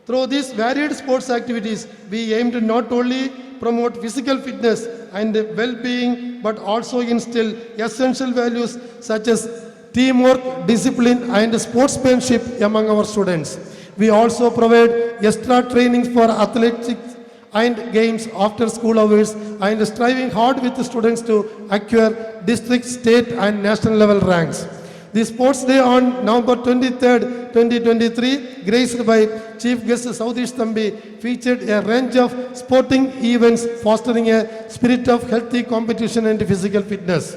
Through these varied sports activities, we aim to not only promote physical fitness and well-being but also instill essential values such as teamwork, discipline and sportsmanship among our students. We also provide extra training for athletics and games after school hours and striving hard with the students to acquire district, state and national level ranks. The Sports Day on November 23rd, 2023, graced by Chief Guest Southesh Thambi, featured a range of sporting events fostering a spirit of healthy competition and physical fitness.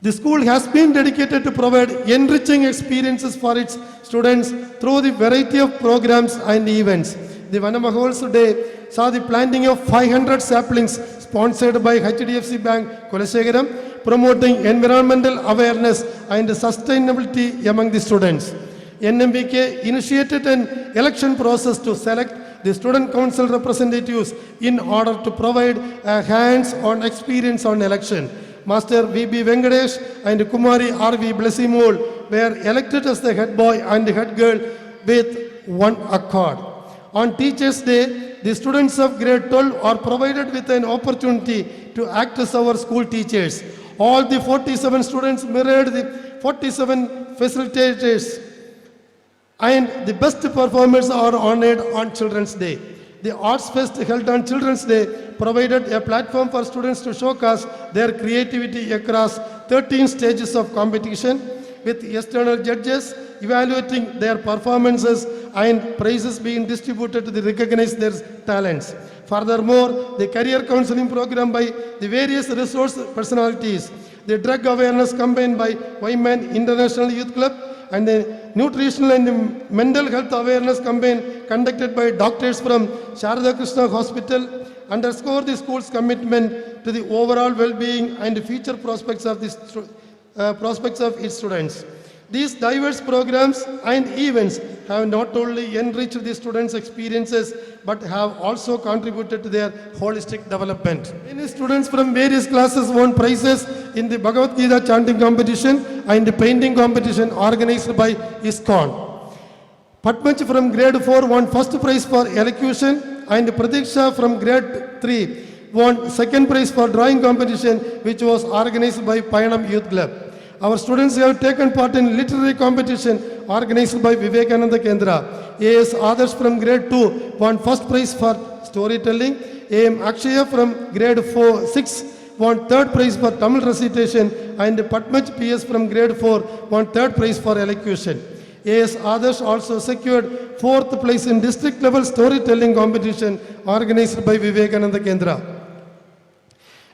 The school has been dedicated to provide enriching experiences for its students through the variety of programs and events. The Vanamahols Day saw the planting of 500 saplings sponsored by HDFC Bank, Kulasegaram, promoting environmental awareness and sustainability among the students. NMVK initiated an election process to select the student council representatives in order to provide a hands-on experience on election. Master V.B. Venkatesh and Kumari R.V. Blesimol were elected as the head boy and head girl with one accord. On Teachers' Day, the students of grade 12 are provided with an opportunity to act as our school teachers. All the 47 students mirrored the 47 facilitators and the best performers are honored on Children's Day. The Arts Fest held on Children's Day provided a platform for students to showcase their creativity across 13 stages of competition with external judges evaluating their performances and prizes being distributed to recognize their talents. Furthermore, the career counseling program by the various resource personalities, the drug awareness campaign by Women International Youth Club, and the nutritional and mental health awareness campaign conducted by doctors from Sharada Krishna Hospital underscore the school's commitment to the overall well-being and future prospects of its students. These diverse programs and events have not only enriched the students' experiences but have also contributed to their holistic development. Many students from various classes won prizes in the Bhagavad Gita chanting competition and the painting competition organized by ISKCON. Patmach from grade 4 won first prize for elocution and Pratiksha from grade 3 won second prize for drawing competition which was organized by Payanam Youth Club. Our students have taken part in literary competition organized by Vivekananda Kendra. A.S. Adarsh from grade 2 won first prize for storytelling. A.M. Akshaya from grade 6 won third prize for Tamil recitation and Patmach P.S. from grade 4 won third prize for elocution. A.S. Adarsh also secured fourth place in district level storytelling competition organized by Vivekananda Kendra.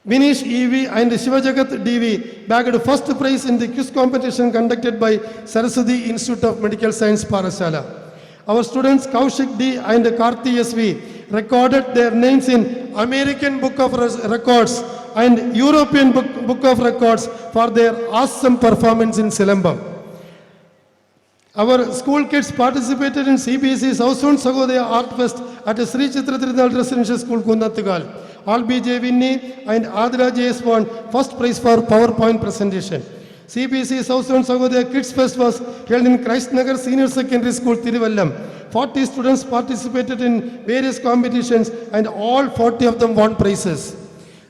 Vinish E.V. and Shivajagat D.V. bagged first prize in the quiz competition conducted by Saraswati Institute of Medical Science, Parashala. Our students Kaushik D. and Karthi S.V. recorded their names in American Book of Records and European Book of Records for their awesome performance in Silambam. Our school kids participated in CBSE Southern Sagodaya Art Fest at Sri Chitra Tridal Residential School, Kunnattugal. All BJ Vinny and Adra JS won first prize for PowerPoint presentation. CBSE Southern Sagodaya Kids Fest was held in Christ Nagar Senior Secondary School, Thiruvallam. 40 students participated in various competitions and all 40 of them won prizes.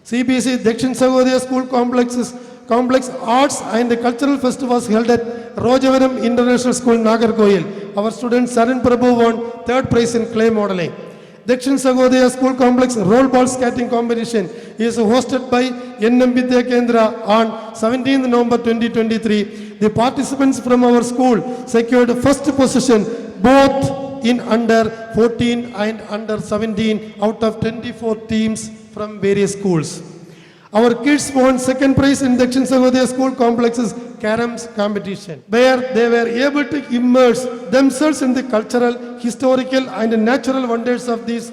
CBSE Dakshin Sagodaya School Complex Arts and Cultural Fest was held at Rojavaram International School, Nagarkoil. Our student Saran Prabhu won third prize in clay modeling. Dakshin Sagodaya School Complex Roll Ball Skating Competition is hosted by NMVK Kendra on 17th November 2023. The participants from our school secured first position both in under 14 and under 17 out of 24 teams from various schools. Our kids won second prize in Dakshin Sagodaya School Complex's Caroms competition, where they were able to immerse themselves in the cultural, historical and natural wonders of these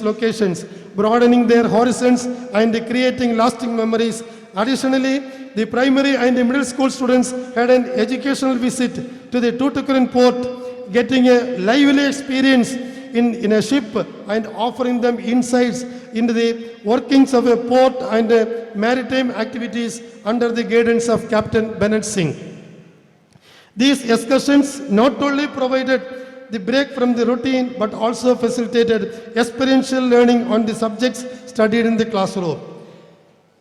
locations. broadening their horizons and creating lasting memories. Additionally, the primary and middle school students had an educational visit to the Tuticorin port, getting a lively experience in a ship and offering them insights into the workings of a port and maritime activities under the guidance of Captain Bennett Singh. These excursions not only provided the break from the routine but also facilitated experiential learning on the subjects studied in the classroom.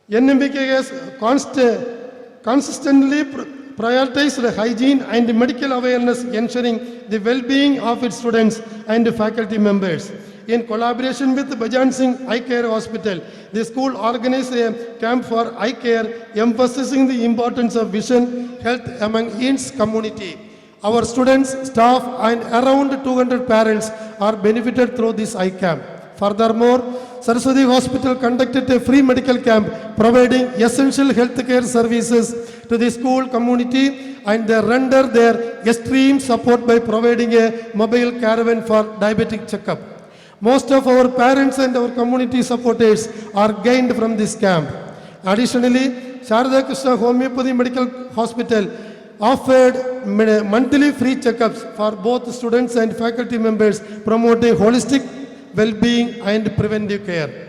NMVK has consistently prioritized hygiene and medical awareness, ensuring the well-being of its students and faculty members. In collaboration with Bajan Singh Eye Care Hospital, the school organized a camp for eye care, emphasizing the importance of vision health among its community. Our students, staff, and around 200 parents are benefited through this eye camp. Furthermore, Saraswati Hospital conducted a free medical camp providing essential healthcare services to the school community, and they render their extreme support by providing a mobile caravan for diabetic checkup. Most of our parents and our community supporters are gained from this camp. Additionally, Sharada Krishna Homeopathy Medical Hospital offered monthly free checkups for both students and faculty members, promoting holistic well-being and preventive care.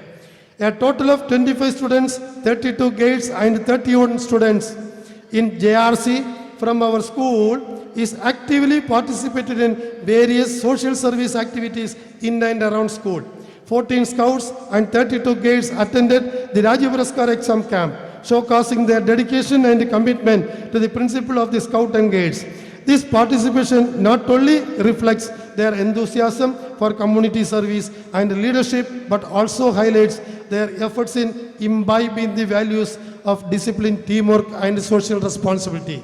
A total of 25 students, 32 guides and 31 students in JRC from our school is actively participated in various social service activities in and around school. 14 scouts and 32 guides attended the Rajiv Puraskar exam camp, showcasing their dedication and commitment to the principle of the Scout and Guides. This participation not only reflects their enthusiasm for community service and leadership, but also highlights their efforts in imbibing the values of discipline, teamwork, and social responsibility.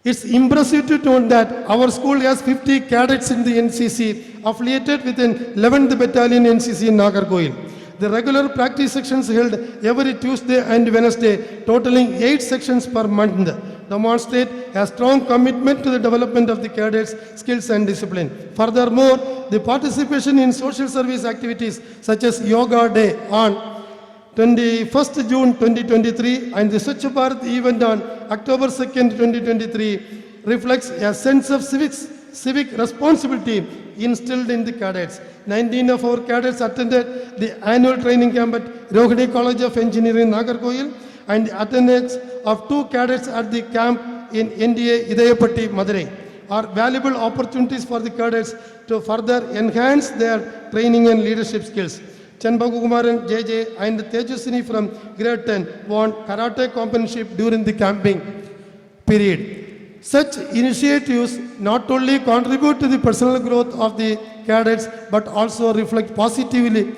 It's impressive to note that our school has 50 cadets in the NCC affiliated with an 11th Battalion NCC in Nagarkoil. The regular practice sections held every Tuesday and Wednesday, totaling 8 sections per month, demonstrate a strong commitment to the development of the cadets' skills and discipline. Furthermore, the participation in social service activities such as Yoga Day on 21st June 2023 and the Swachh Bharat event on October 2nd, 2023 reflects a sense of civic responsibility instilled in the cadets. 19 of our cadets attended the annual training camp at Rohini College of Engineering, Nagarkoil, and the attendance of 2 cadets at the camp in NDA Idayapatti, Madurai are valuable opportunities for the cadets to further enhance their training and leadership skills. Chanbakumaran, JJ, and Tejaswini from grade 10 won karate championship during the camping period. Such initiatives not only contribute to the personal growth of the cadets, but also reflect positively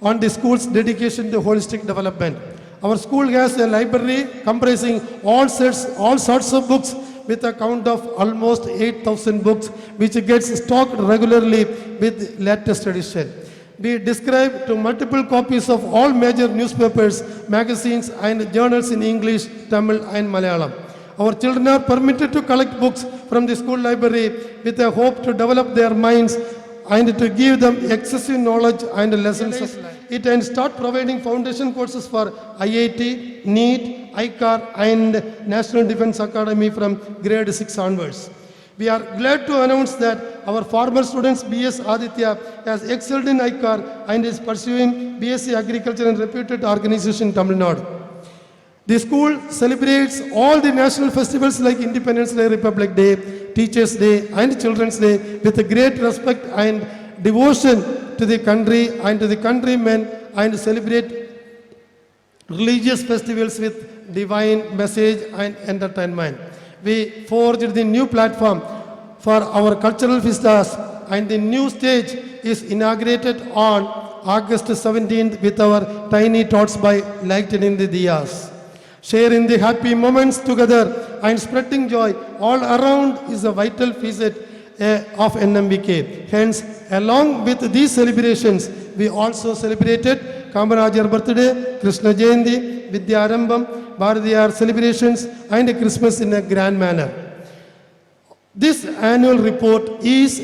on the school's dedication to holistic development. Our school has a library comprising all sorts of books with a count of almost 8,000 books, which gets stocked regularly with latest edition. We describe to multiple copies of all major newspapers, magazines, and journals in English, Tamil, and Malayalam. Our children are permitted to collect books from the school library with a hope to develop their minds and to give them excessive knowledge and lessons of it, and start providing foundation courses for IIT, NEET, ICAR, and National Defense Academy from grade 6 onwards. We are glad to announce that our former students B.S. Aditya has excelled in ICAR and is pursuing BSc Agriculture in reputed organization in Tamil Nadu. The school celebrates all the national festivals like Independence Day, Republic Day, Teachers' Day, and Children's Day with a great respect and devotion to the country and to the countrymen, and celebrate religious festivals with divine message and entertainment. We forged the new platform for our cultural vistas, and the new stage is inaugurated on August 17th with our tiny tots by lighting the diyas. Sharing the happy moments together and spreading joy all around is a vital facet of NMVK. Hence, along with these celebrations, we also celebrated Kamarajar birthday, Krishna Jayanti, Vidyarambam, Bharatiyar celebrations, and Christmas in a grand manner. This annual report is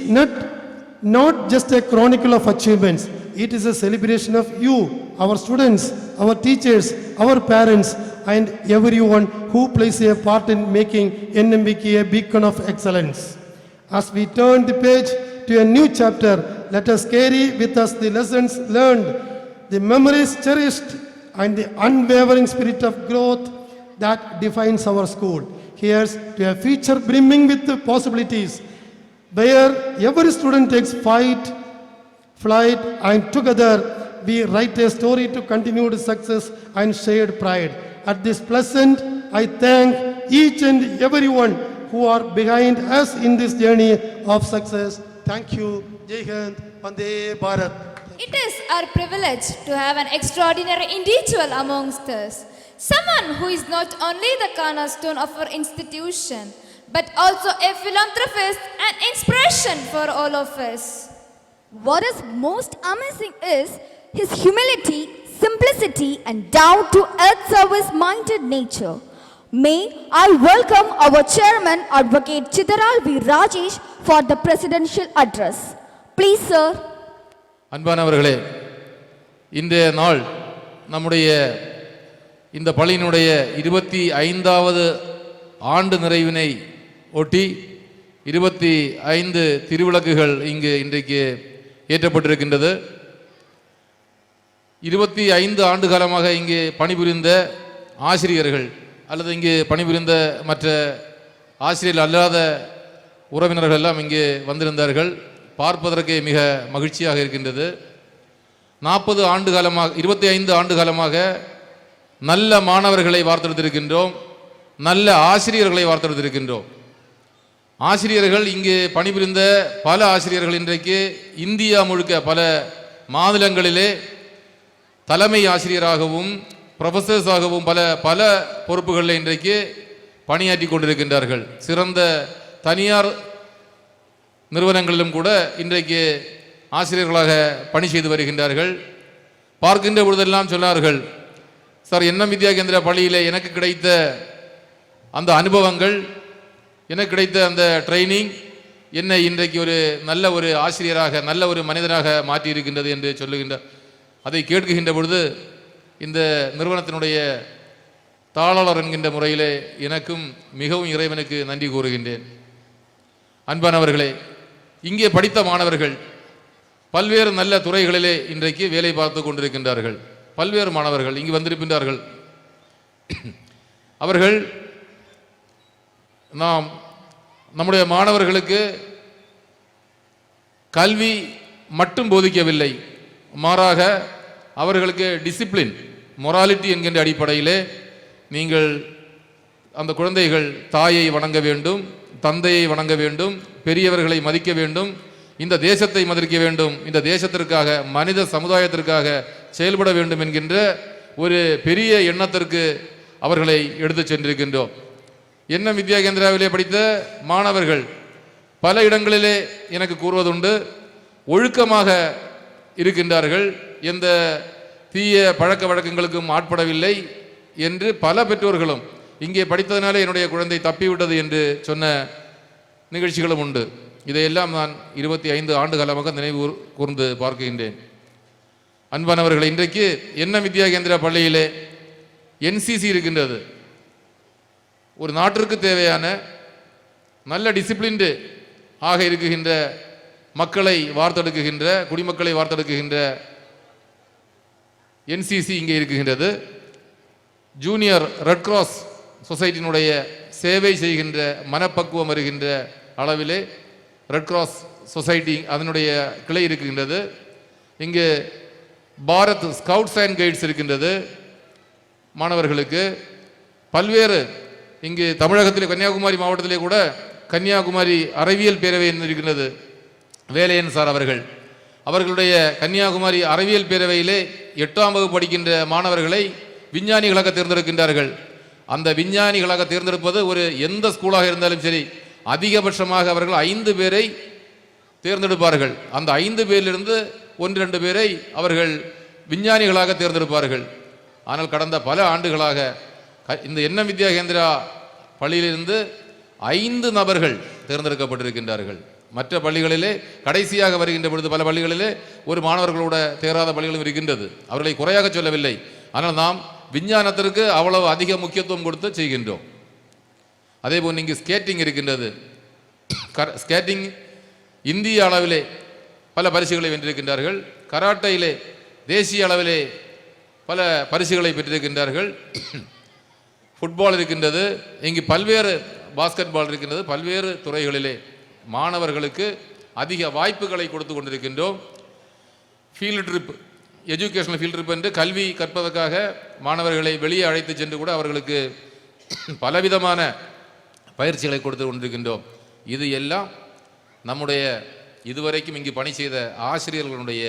not just a chronicle of achievements, it is a celebration of you, our students, our teachers, our parents, and everyone who plays a part in making NMVK a beacon of excellence. As we turn the page to a new chapter, let us carry with us the lessons learned, the memories cherished, and the unwavering spirit of growth that defines our school. Here's to a future brimming with possibilities, where every student takes flight, and together we write a story to continued success and shared pride. At this pleasant, I thank each and everyone who are behind us in this journey of success. Thank you. Jai Hind, Vande Bharat. It is our privilege to have an extraordinary individual amongst us. Someone who is not only the cornerstone of our institution, but also a philanthropist and inspiration for all of us. What is most amazing is his humility, simplicity, and down-to-earth service-minded nature. May I welcome our chairman, Advocate Chitharal V. Rajesh, for the presidential address. Please, sir. அன்பானவர்களே, இன்றைய நாள் நம்முடைய இந்த பள்ளியினுடைய 25வது ஆண்டு நிறைவினை ஒட்டி 25 திருவிளக்குகள் இங்கு இன்றைக்கு ஏற்றப்பட்டிருக்கின்றது. 25 ஆண்டு காலமாக இங்கே பணிபுரிந்த ஆசிரியர்கள் அல்லது இங்கே பணிபுரிந்த மற்ற ஆசிரியர்கள் அல்லாத உறவினர்கள் எல்லாம் இங்கே வந்திருந்தார்கள். பார்ப்பதற்கே மிக மகிழ்ச்சியாக இருக்கின்றது. 40 ஆண்டு காலமாக 25 ஆண்டு காலமாக நல்ல மாணவர்களை வார்த்தெடுத்திருக்கின்றோம், நல்ல ஆசிரியர்களை வார்த்தெடுத்திருக்கின்றோம். ஆசிரியர்கள் இங்கே பணிபுரிந்த பல ஆசிரியர்கள் இன்றைக்கு இந்தியா முழுக்க பல மாநிலங்களிலே தலைமை ஆசிரியராகவும் ப்ரொஃபஸர்ஸாகவும் பல பொறுப்புகளில் இன்றைக்கு பணியாற்றி கொண்டிருக்கின்றார்கள். சிறந்த தனியார் நிறுவனங்களிலும் கூட இன்றைக்கு ஆசிரியர்களாக பணி செய்து வருகின்றார்கள். பார்க்கின்ற பொழுதெல்லாம் சொன்னார்கள், சார் என்எம் வித்யா கேந்திர பள்ளியில் எனக்கு கிடைத்த அந்த அனுபவங்கள், எனக்கு கிடைத்த அந்த ட்ரைனிங் என்னை இன்றைக்கு ஒரு நல்ல ஒரு ஆசிரியராக, நல்ல ஒரு மனிதனாக மாற்றி இருக்கின்றது என்று சொல்லுகின்ற அதை கேட்கின்ற பொழுது இந்த நிறுவனத்தினுடைய தாளாளர் என்கின்ற முறையிலே எனக்கும் மிகவும் இறைவனுக்கு நன்றி கூறுகின்றேன். அன்பானவர்களே, இங்கே படித்த மாணவர்கள் பல்வேறு நல்ல துறைகளிலே இன்றைக்கு வேலை பார்த்து கொண்டிருக்கின்றார்கள். பல்வேறு மாணவர்கள் இங்கு வந்திருக்கின்றார்கள். அவர்கள் நம்முடைய மாணவர்களுக்கு கல்வி மட்டும் போதிக்கவில்லை, மாறாக அவர்களுக்கு டிசிப்ளின், மொராலிட்டி என்கின்ற அடிப்படையிலே நீங்கள் அந்த குழந்தைகள் தாயை வணங்க வேண்டும், தந்தையை வணங்க வேண்டும், பெரியவர்களை மதிக்க வேண்டும், இந்த தேசத்தை மதிக்க வேண்டும், இந்த தேசத்திற்காக மனித சமுதாயத்திற்காக செயல்பட வேண்டும் என்கின்ற ஒரு பெரிய எண்ணத்திற்கு அவர்களை எடுத்து சென்றிருக்கின்றோம். என்எம் வித்யா கேந்திராவிலே படித்த மாணவர்கள் பல இடங்களிலே எனக்கு கூறுவதுண்டு, ஒழுக்கமாக இருக்கின்றார்கள், எந்த தீய பழக்க வழக்கங்களுக்கும் ஆட்படவில்லை என்று பல பெற்றோர்களும் இங்கே படித்ததினாலே என்னுடைய குழந்தை தப்பிவிட்டது என்று சொன்ன நிகழ்ச்சிகளும் உண்டு. இதையெல்லாம் நான் 25 ஆண்டு காலமாக நினைவு கூர்ந்து பார்க்கின்றேன். அன்பானவர்கள், இன்றைக்கு என்எம் வித்யா கேந்திரா பள்ளியிலே என்சிசி இருக்கின்றது. ஒரு நாட்டிற்கு தேவையான நல்ல டிசிப்ளின்டு ஆக இருக்குகின்ற மக்களை வார்த்தெடுக்குகின்ற, குடிமக்களை வார்த்தெடுக்குகின்ற என்சிசி இங்கே இருக்குகின்றது. ஜூனியர் ரெட் கிராஸ் சொசைட்டியினுடைய சேவை செய்கின்ற மனப்பக்குவம் வருகின்ற அளவிலே ரெட் கிராஸ் சொசைட்டி அதனுடைய கிளை இருக்கின்றது. இங்கு பாரத் ஸ்கவுட்ஸ் அண்ட் கைட்ஸ் இருக்கின்றது. மாணவர்களுக்கு பல்வேறு இங்கு தமிழகத்திலே கன்னியாகுமரி மாவட்டத்திலே கூட கன்னியாகுமரி அறிவியல் பேரவை இருக்கின்றது. வேலையன் சார் அவர்களுடைய கன்னியாகுமரி அறிவியல் பேரவையிலே 8ஆம் வகுப்பு படிக்கின்ற மாணவர்களை விஞ்ஞானிகளாக தேர்ந்தெடுக்கின்றார்கள். அந்த விஞ்ஞானிகளாக தேர்ந்தெடுப்பது ஒரு எந்த ஸ்கூலாக இருந்தாலும் சரி, அதிகபட்சமாக அவர்கள் 5 பேரை தேர்ந்தெடுப்பார்கள். அந்த 5 பேரிலிருந்து 1-2 பேரை அவர்கள் விஞ்ஞானிகளாக தேர்ந்தெடுப்பார்கள். ஆனால் கடந்த பல ஆண்டுகளாக இந்த என்எம் வித்யா கேந்திரா பள்ளியிலிருந்து 5 நபர்கள் தேர்ந்தெடுக்கப்பட்டிருக்கின்றார்கள். மற்ற பள்ளிகளிலே கடைசியாக வருகின்ற பொழுது பல பள்ளிகளிலே ஒரு மாணவர்களோட தேராத பள்ளிகளும் இருக்கின்றது. அவர்களை குறையாக சொல்லவில்லை. ஆனால் நாம் விஞ்ஞானத்திற்கு அவ்வளவு அதிக முக்கியத்துவம் கொடுத்து செய்கின்றோம். அதே போல் இங்கு ஸ்கேட்டிங் இருக்கின்றது. ஸ்கேட்டிங் இந்திய அளவிலே பல பரிசுகளை வென்றிருக்கின்றார்கள். கராட்டையிலே தேசிய அளவிலே பல பரிசுகளை பெற்றிருக்கின்றார்கள். ஃபுட்பால் இருக்கின்றது. இங்கு பல்வேறு பாஸ்கெட் பால் இருக்கின்றது. பல்வேறு துறைகளிலே மாணவர்களுக்கு அதிக வாய்ப்புகளை கொடுத்து கொண்டிருக்கின்றோம். Field trip, educational field trip என்று கல்வி கற்பதற்காக மாணவர்களை வெளியே அழைத்து சென்று கூட அவர்களுக்கு பலவிதமான பயிற்சிகளை கொடுத்து கொண்டிருக்கின்றோம். இது எல்லாம் நம்முடைய இதுவரைக்கும் இங்கு பணி செய்த ஆசிரியர்களுடைய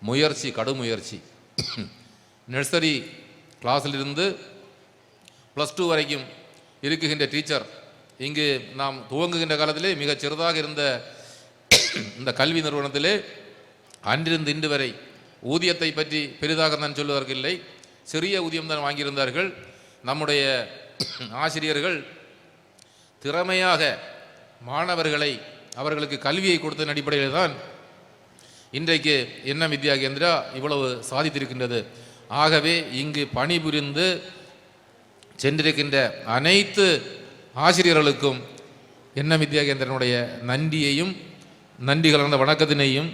முயற்சி, கடும் முயற்சி. நர்சரி கிளாஸிலிருந்து +2 வரைக்கும் இருக்குகின்ற டீச்சர் இங்கு நாம் துவங்குகின்ற காலத்திலே மிகச் சிறிதாக இருந்த இந்த கல்வி நிறுவனத்திலே அன்றிருந்து இன்று வரை ஊதியத்தை பற்றி பெரிதாக நான் சொல்வதற்கில்லை, சிறிய ஊதியம் தான் வாங்கியிருந்தார்கள். நம்முடைய ஆசிரியர்கள் திறமையாக மாணவர்களை அவர்களுக்கு கல்வியை கொடுத்த அடிப்படையில் தான் இன்றைக்கு NM வித்யா கேந்திரா இவ்வளவு சாதித்திருக்கின்றது. ஆகவே இங்கு பணிபுரிந்து சென்றிருக்கின்ற அனைத்து ஆசிரியர்களுக்கும் NM வித்யா கேந்திரனுடைய நன்றியையும் நன்றி கலந்த வணக்கத்தினையும்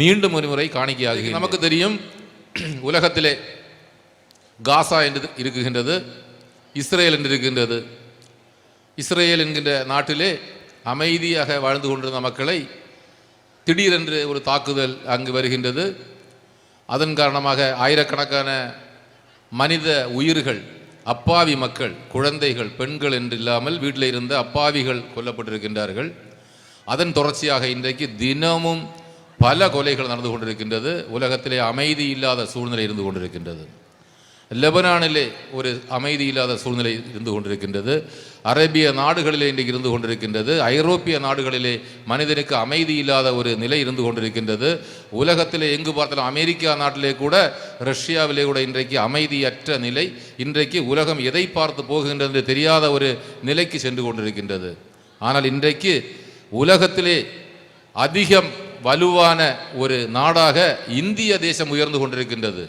மீண்டும் ஒரு முறை காணிக்கையாகுகிறது. நமக்கு தெரியும், உலகத்திலே காசா என்று இருக்குகின்றது, இஸ்ரேல் என்று இருக்கின்றது. இஸ்ரேல் என்கின்ற நாட்டிலே அமைதியாக வாழ்ந்து கொண்டிருந்த மக்களை திடீரென்று ஒரு தாக்குதல் அங்கு வருகின்றது. அதன் காரணமாக ஆயிரக்கணக்கான மனித உயிர்கள், அப்பாவி மக்கள், குழந்தைகள், பெண்கள் என்று இல்லாமல் வீட்டில் இருந்த அப்பாவிகள் கொல்லப்பட்டிருக்கின்றார்கள். அதன் தொடர்ச்சியாக இன்றைக்கு தினமும் பல கொலைகள் நடந்து கொண்டிருக்கின்றது. உலகத்திலே அமைதி இல்லாத சூழ்நிலை இருந்து கொண்டிருக்கின்றது. லெபனானிலே ஒரு அமைதி இல்லாத சூழ்நிலை இருந்து கொண்டிருக்கின்றது. அரேபிய நாடுகளிலே இன்றைக்கு இருந்து கொண்டிருக்கின்றது. ஐரோப்பிய நாடுகளிலே மனிதனுக்கு அமைதி இல்லாத ஒரு நிலை இருந்து கொண்டிருக்கின்றது. உலகத்திலே எங்கு பார்த்தாலும், அமெரிக்கா நாட்டிலே கூட, ரஷ்யாவிலே கூட இன்றைக்கு அமைதியற்ற நிலை. இன்றைக்கு உலகம் எதை பார்த்து போகின்றது என்று தெரியாத ஒரு நிலைக்கு சென்று கொண்டிருக்கின்றது. ஆனால் இன்றைக்கு உலகத்திலே அதிகம் வலுவான ஒரு நாடாக இந்திய தேசம் உயர்ந்து கொண்டிருக்கின்றது.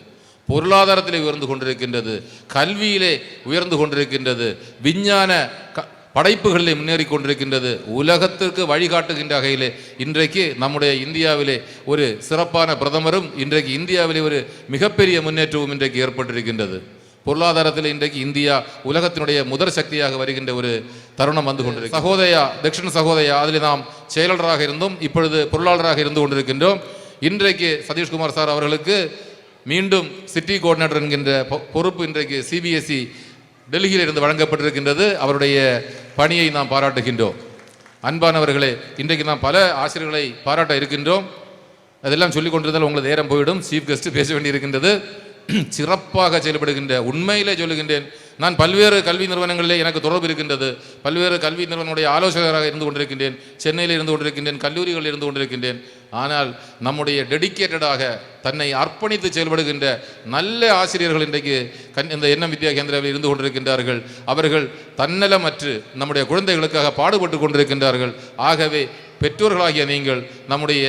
பொருளாதாரத்திலே உயர்ந்து கொண்டிருக்கின்றது, கல்வியிலே உயர்ந்து கொண்டிருக்கின்றது, விஞ்ஞான படைப்புகளிலே முன்னேறி கொண்டிருக்கின்றது. உலகத்திற்கு வழிகாட்டுகின்ற வகையிலே இன்றைக்கு நம்முடைய இந்தியாவிலே ஒரு சிறப்பான பிரதமரும், இன்றைக்கு இந்தியாவிலே ஒரு மிகப்பெரிய முன்னேற்றமும் இன்றைக்கு ஏற்பட்டிருக்கின்றது. பொருளாதாரத்தில் இன்றைக்கு இந்தியா உலகத்தினுடைய முதற் சக்தியாக வருகின்ற ஒரு தருணம் வந்து கொண்டிருக்கு. சகோதயா, தட்சிண சகோதயா, அதில் நாம் செயலாளராக இருந்தோம், இப்பொழுது பொருளாளராக இருந்து கொண்டிருக்கின்றோம். இன்றைக்கு சதீஷ்குமார் சார் அவர்களுக்கு மீண்டும் சிட்டி கோஆர்டினேட்டர் என்கின்ற பொறுப்பு இன்றைக்கு CBSE டெல்லியில் இருந்து வழங்கப்பட்டிருக்கின்றது. அவருடைய பணியை நாம் பாராட்டுகின்றோம். அன்பானவர்களே, இன்றைக்கு நாம் பல ஆசிரியர்களை பாராட்ட இருக்கின்றோம். அதெல்லாம் சொல்லிக் கொண்டிருந்தால் உங்களுக்கு நேரம் போயிடும். சீஃப் கெஸ்ட் பேச வேண்டியிருக்கின்றது. சிறப்பாக செயல்படுகின்ற, உண்மையிலே சொல்லுகின்றேன், நான் பல்வேறு கல்வி நிறுவனங்களிலே எனக்கு தொடர்பு இருக்கின்றது. பல்வேறு கல்வி நிறுவனங்களுடைய ஆலோசகராக இருந்து கொண்டிருக்கின்றேன், சென்னையில் இருந்து கொண்டிருக்கின்றேன், கல்லூரிகளில் இருந்து கொண்டிருக்கின்றேன். ஆனால் நம்முடைய டெடிக்கேட்டடாக தன்னை அர்ப்பணித்து செயல்படுகின்ற நல்ல ஆசிரியர்கள் இன்றைக்கு இந்த NM வித்யா கேந்திராவில் இருந்து கொண்டிருக்கின்றார்கள். அவர்கள் தன்னலமற்று நம்முடைய குழந்தைகளுக்காக பாடுபட்டு கொண்டிருக்கின்றார்கள். ஆகவே பெற்றோர்களாகிய நீங்கள் நம்முடைய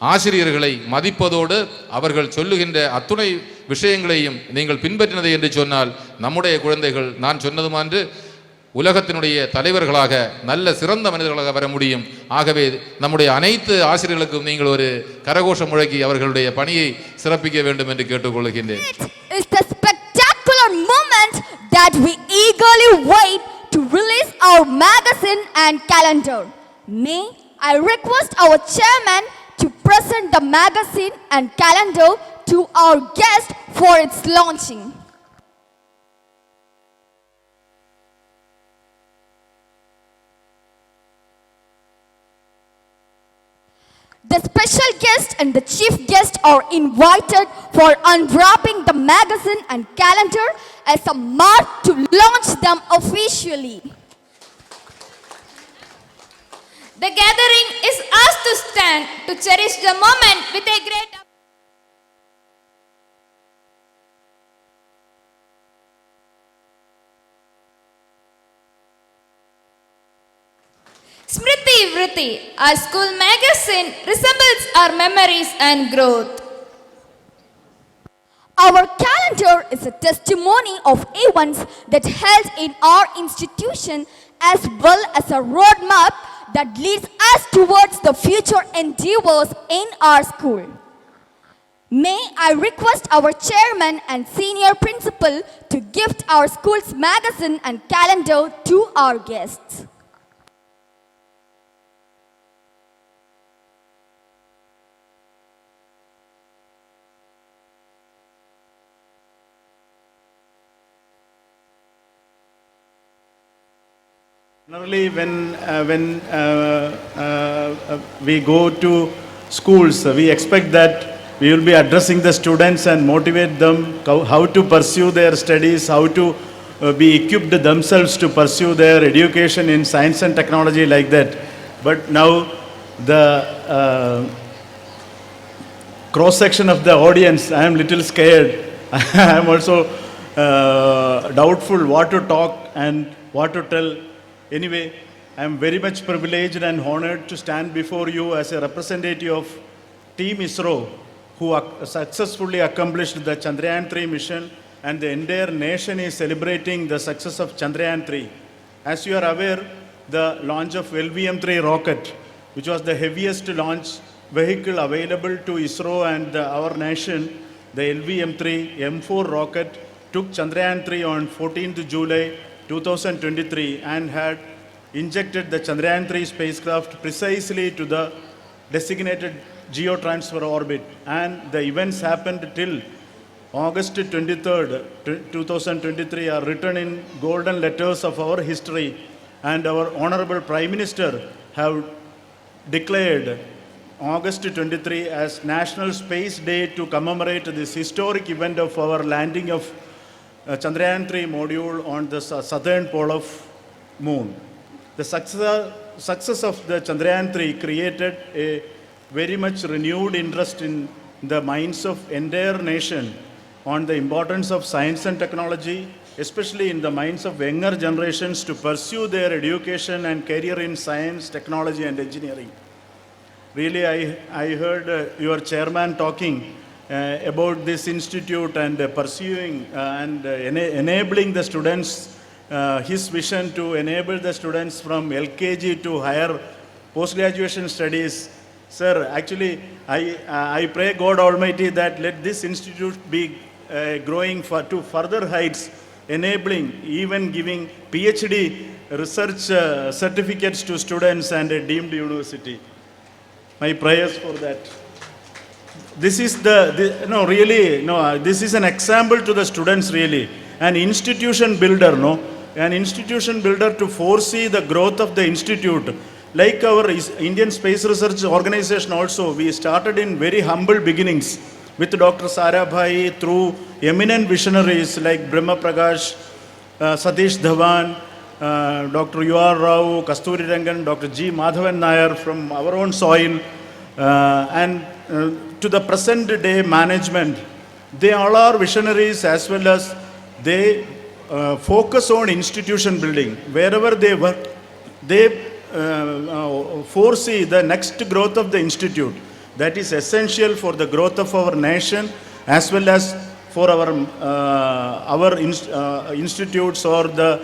ஆசிரியர்களை மதிப்பதோடு அவர்கள் சொல்லுகின்ற அத்துணை விஷயங்களையும் நீங்கள் பின்பற்றினதை என்று சொன்னால் நம்முடைய குழந்தைகள், நான் சொன்னதுமான்று, உலகத்தினுடைய தலைவர்களாக, நல்ல சிறந்த மனிதர்களாக வர முடியும். ஆகவே நம்முடைய அனைத்து ஆசிரியர்களுக்கும் நீங்கள் ஒரு கரகோஷம் முழக்கி அவர்களுடைய பணியை சிறப்பிக்க வேண்டும் என்று கேட்டுக்கொள்கின்றேன். It's the spectacular moment that we eagerly wait to release our magazine and calendar. May I request our chairman to present the magazine and calendar to our guest for its launching. The special guest and the chief guest are invited for unwrapping the magazine and calendar as a mark to launch them officially. The gathering is asked to stand to cherish the moment with a great Smriti Vritti Vritti, our school magazine resembles our memories and growth. Our calendar is a testimony of events that held in our institution as well as a roadmap that leads us towards the future endeavors in our school. May I request our chairman and senior principal to gift our school's magazine and calendar to our guests. Generally, when we go to schools, we expect that we will be addressing the students and motivate them how to pursue their studies, how to be equipped themselves to pursue their education in science and technology like that. But now the cross section of the audience, I am little scared. I am also doubtful what to talk and what to tell. Anyway, I am very much privileged and honored to stand before you as a representative of Team ISRO, who successfully accomplished the Chandrayaan-3 mission, and the entire nation is celebrating the success of Chandrayaan-3. As you are aware, the launch of LVM-3 rocket, which was the heaviest launch vehicle available to ISRO and our nation, the LVM-3 M4 rocket took Chandrayaan-3 on 14th July 2023 and had injected the Chandrayaan-3 spacecraft precisely to the designated geotransfer orbit, and the events happened till August 23rd, 2023 are written in golden letters of our history, and our Honorable Prime Minister have declared August 23 as National Space Day to commemorate this historic event of our landing of Chandrayaan-3 module on the southern pole of moon. The success of the Chandrayaan-3 created a very much renewed interest in the minds of entire nation on the importance of science and technology, especially in the minds of younger generations to pursue their education and career in science, technology and engineering. Really, I heard your chairman talking about this institute and pursuing and enabling the students, his vision to enable the students from LKG to higher post-graduation studies. Sir, actually, I pray God Almighty that let this institute be growing to further heights, enabling, even giving PhD research certificates to students and a deemed university. My prayers for that. This is this is an example to the students really. An institution builder, an institution builder to foresee the growth of the institute. Like our Indian Space Research Organization also, we started in very humble beginnings with Dr. Sarabhai through eminent visionaries like Brahma Prakash, Satish Dhawan, Dr. U.R. Rao, Kasturi Rangan, Dr. G. Madhavan Nair from our own soil, and to the present day management. They all are visionaries as well as they focus on institution building. Wherever they work, they foresee the next growth of the institute. That is essential for the growth of our nation as well as for our institutes or the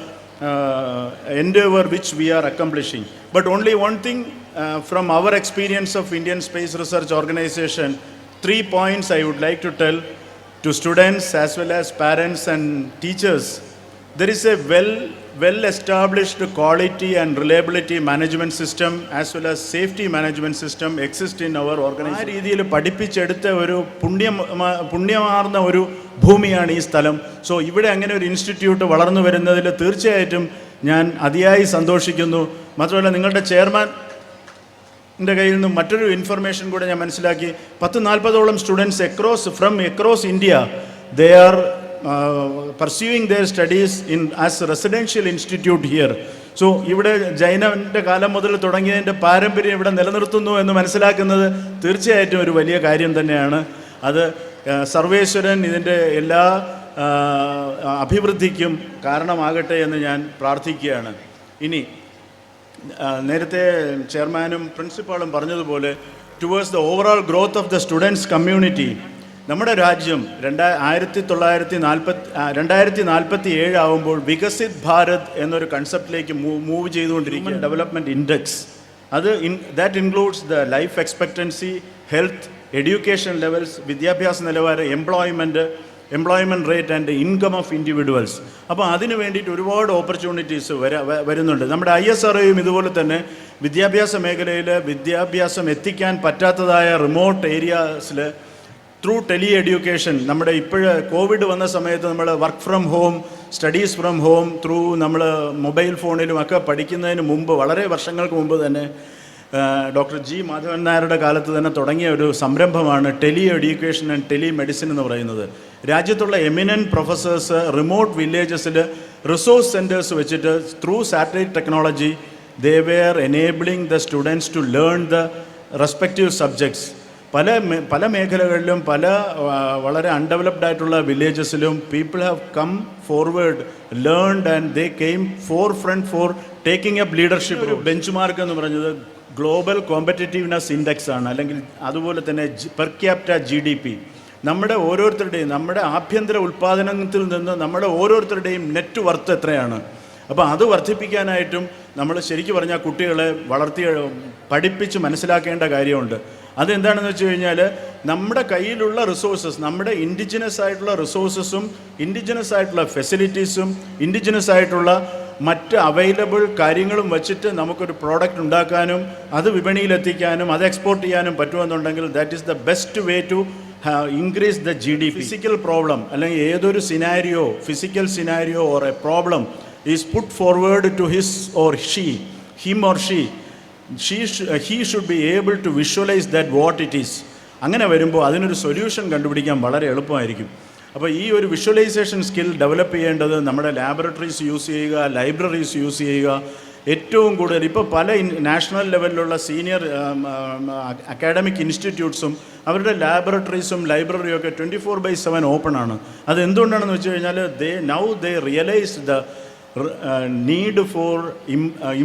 endeavor which we are accomplishing. But only one thing from our experience of Indian Space Research Organization, 3 points I would like to tell to students as well as parents and teachers. There is a well-established quality and reliability management system as well as safety management system exists in our organization. ആ രീതിയിൽ പഠിപ്പിച്ചെടുത്ത ഒരു പുണ്യമാർന്ന ഒരു ഭൂമിയാണ് ഈ സ്ഥലം. So ഇവിടെ അങ്ങനെ ഒരു ഇൻസ്റ്റിറ്റ്യൂട്ട് വളർന്നു വരുന്നതിൽ തീർച്ചയായിട്ടും ഞാൻ അതിയായി സന്തോഷിക്കുന്നു. മാത്രമല്ല നിങ്ങളുടെ ചെയർമാൻ്റെ കയ്യിൽ നിന്നും മറ്റൊരു ഇൻഫർമേഷൻ കൂടെ ഞാൻ മനസ്സിലാക്കി. 40-40ഓളം students across India, they are pursuing their studies as a residential institute here. So ഇവിടെ ജൈനൻ്റെ കാലം മുതൽ തുടങ്ങിയതിൻ്റെ പാരമ്പര്യം ഇവിടെ നിലനിർത്തുന്നു എന്ന് മനസ്സിലാക്കുന്നത് തീർച്ചയായിട്ടും ഒരു വലിയ കാര്യം തന്നെയാണ്. അത് സർവേശ്വരൻ ഇതിൻ്റെ എല്ലാ അഭിവൃദ്ധിക്കും കാരണമാകട്ടെ എന്ന് ഞാൻ പ്രാർത്ഥിക്കുകയാണ്. ഇനി നേരത്തെ ചെയർമാനും പ്രിൻസിപ്പാളും പറഞ്ഞതുപോലെ towards the overall growth of the students community നമ്മുടെ രാജ്യം 2047 ആവുമ്പോൾ വികസിത് ഭാരത് എന്നൊരു കൺസെപ്റ്റിലേക്ക് മൂവ് ചെയ്തുകൊണ്ടിരിക്കുകയാണ്. ഡെവലപ്മെൻറ്റ് ഇൻഡെക്സ് അത് that includes the life expectancy, health, education levels, വിദ്യാഭ്യാസ നിലവാരം, employment rate and income of individuals. അപ്പോൾ അതിന് വേണ്ടിയിട്ട് ഒരുപാട് ഓപ്പർച്യൂണിറ്റീസ് വരുന്നുണ്ട്. നമ്മുടെ ISROയും ഇതുപോലെ തന്നെ വിദ്യാഭ്യാസ മേഖലയിൽ വിദ്യാഭ്യാസം എത്തിക്കാൻ പറ്റാത്തതായ റിമോട്ട് ഏരിയാസിൽ ത്രൂ ടെലി എഡ്യൂക്കേഷൻ, നമ്മുടെ കോവിഡ് വന്ന സമയത്ത് നമ്മൾ work from home, studies from home through നമ്മൾ മൊബൈൽ ഫോണിലുമൊക്കെ പഠിക്കുന്നതിന് മുമ്പ്, വളരെ വർഷങ്ങൾക്ക് മുമ്പ് തന്നെ ഡോക്ടർ G. മാധവൻ നായരുടെ കാലത്ത് തന്നെ തുടങ്ങിയ ഒരു സംരംഭമാണ് tele education and tele medicine എന്ന് പറയുന്നത്. രാജ്യത്തുള്ള എമിനൻറ്റ് പ്രൊഫസേഴ്സ് റിമോട്ട് വില്ലേജസിൽ റിസോഴ്സ് സെൻറ്റേഴ്സ് വെച്ചിട്ട് through satellite technology they were enabling the students to learn the respective subjects. പല മേഖലകളിലും വളരെ അൺഡെവലപ്ഡ് ആയിട്ടുള്ള വില്ലേജസിലും people have come forward, learned and they came forefront for taking up leadership. ഒരു benchmark എന്ന് പറഞ്ഞത് global competitiveness index ആണ്, അല്ലെങ്കിൽ അതുപോലെ തന്നെ പെർ ക്യാപിറ്റ GDP. നമ്മുടെ ഓരോരുത്തരുടെയും, നമ്മുടെ ആഭ്യന്തര ഉൽപ്പാദനത്തിൽ നിന്ന് നമ്മുടെ ഓരോരുത്തരുടെയും നെറ്റ് വർത്ത് എത്രയാണ്. അപ്പോൾ അത് വർദ്ധിപ്പിക്കാനായിട്ടും നമ്മൾ ശരിക്കും പറഞ്ഞാൽ കുട്ടികളെ പഠിപ്പിച്ച് മനസ്സിലാക്കേണ്ട കാര്യമുണ്ട്. അതെന്താണെന്ന് വെച്ച് കഴിഞ്ഞാൽ നമ്മുടെ കയ്യിലുള്ള റിസോഴ്സസ്, നമ്മുടെ ഇൻഡിജിനസ് ആയിട്ടുള്ള റിസോഴ്സസും ഇൻഡിജിനസ് ആയിട്ടുള്ള ഫെസിലിറ്റീസും ഇൻഡിജിനസ് ആയിട്ടുള്ള മറ്റ് അവൈലബിൾ കാര്യങ്ങളും വച്ചിട്ട് നമുക്കൊരു പ്രോഡക്റ്റ് ഉണ്ടാക്കാനും അത് വിപണിയിലെത്തിക്കാനും അത് എക്സ്പോർട്ട് ചെയ്യാനും പറ്റുമെന്നുണ്ടെങ്കിൽ that is the best way to increase the GDP. Physical problem അല്ലെങ്കിൽ ഏതൊരു scenario, physical scenario or a problem is put forward to him or she, he should be able to visualize that what it is. അങ്ങനെ വരുമ്പോൾ അതിനൊരു solution കണ്ടുപിടിക്കാൻ വളരെ എളുപ്പമായിരിക്കും. അപ്പോൾ ഈ ഒരു വിഷ്വലൈസേഷൻ സ്കിൽ ഡെവലപ്പ് ചെയ്യേണ്ടത് നമ്മുടെ ലാബറട്ടറീസ് യൂസ് ചെയ്യുക, ലൈബ്രറീസ് യൂസ് ചെയ്യുക. ഏറ്റവും കൂടുതൽ ഇപ്പോൾ പല നാഷണൽ ലെവലിലുള്ള സീനിയർ അക്കാഡമിക് ഇൻസ്റ്റിറ്റ്യൂട്ട്സും അവരുടെ ലാബറട്ടറീസും ലൈബ്രറിയും ഒക്കെ 24/7 ഓപ്പൺ ആണ്. അത് എന്തുകൊണ്ടാണെന്ന് വെച്ച് കഴിഞ്ഞാൽ they realize the need for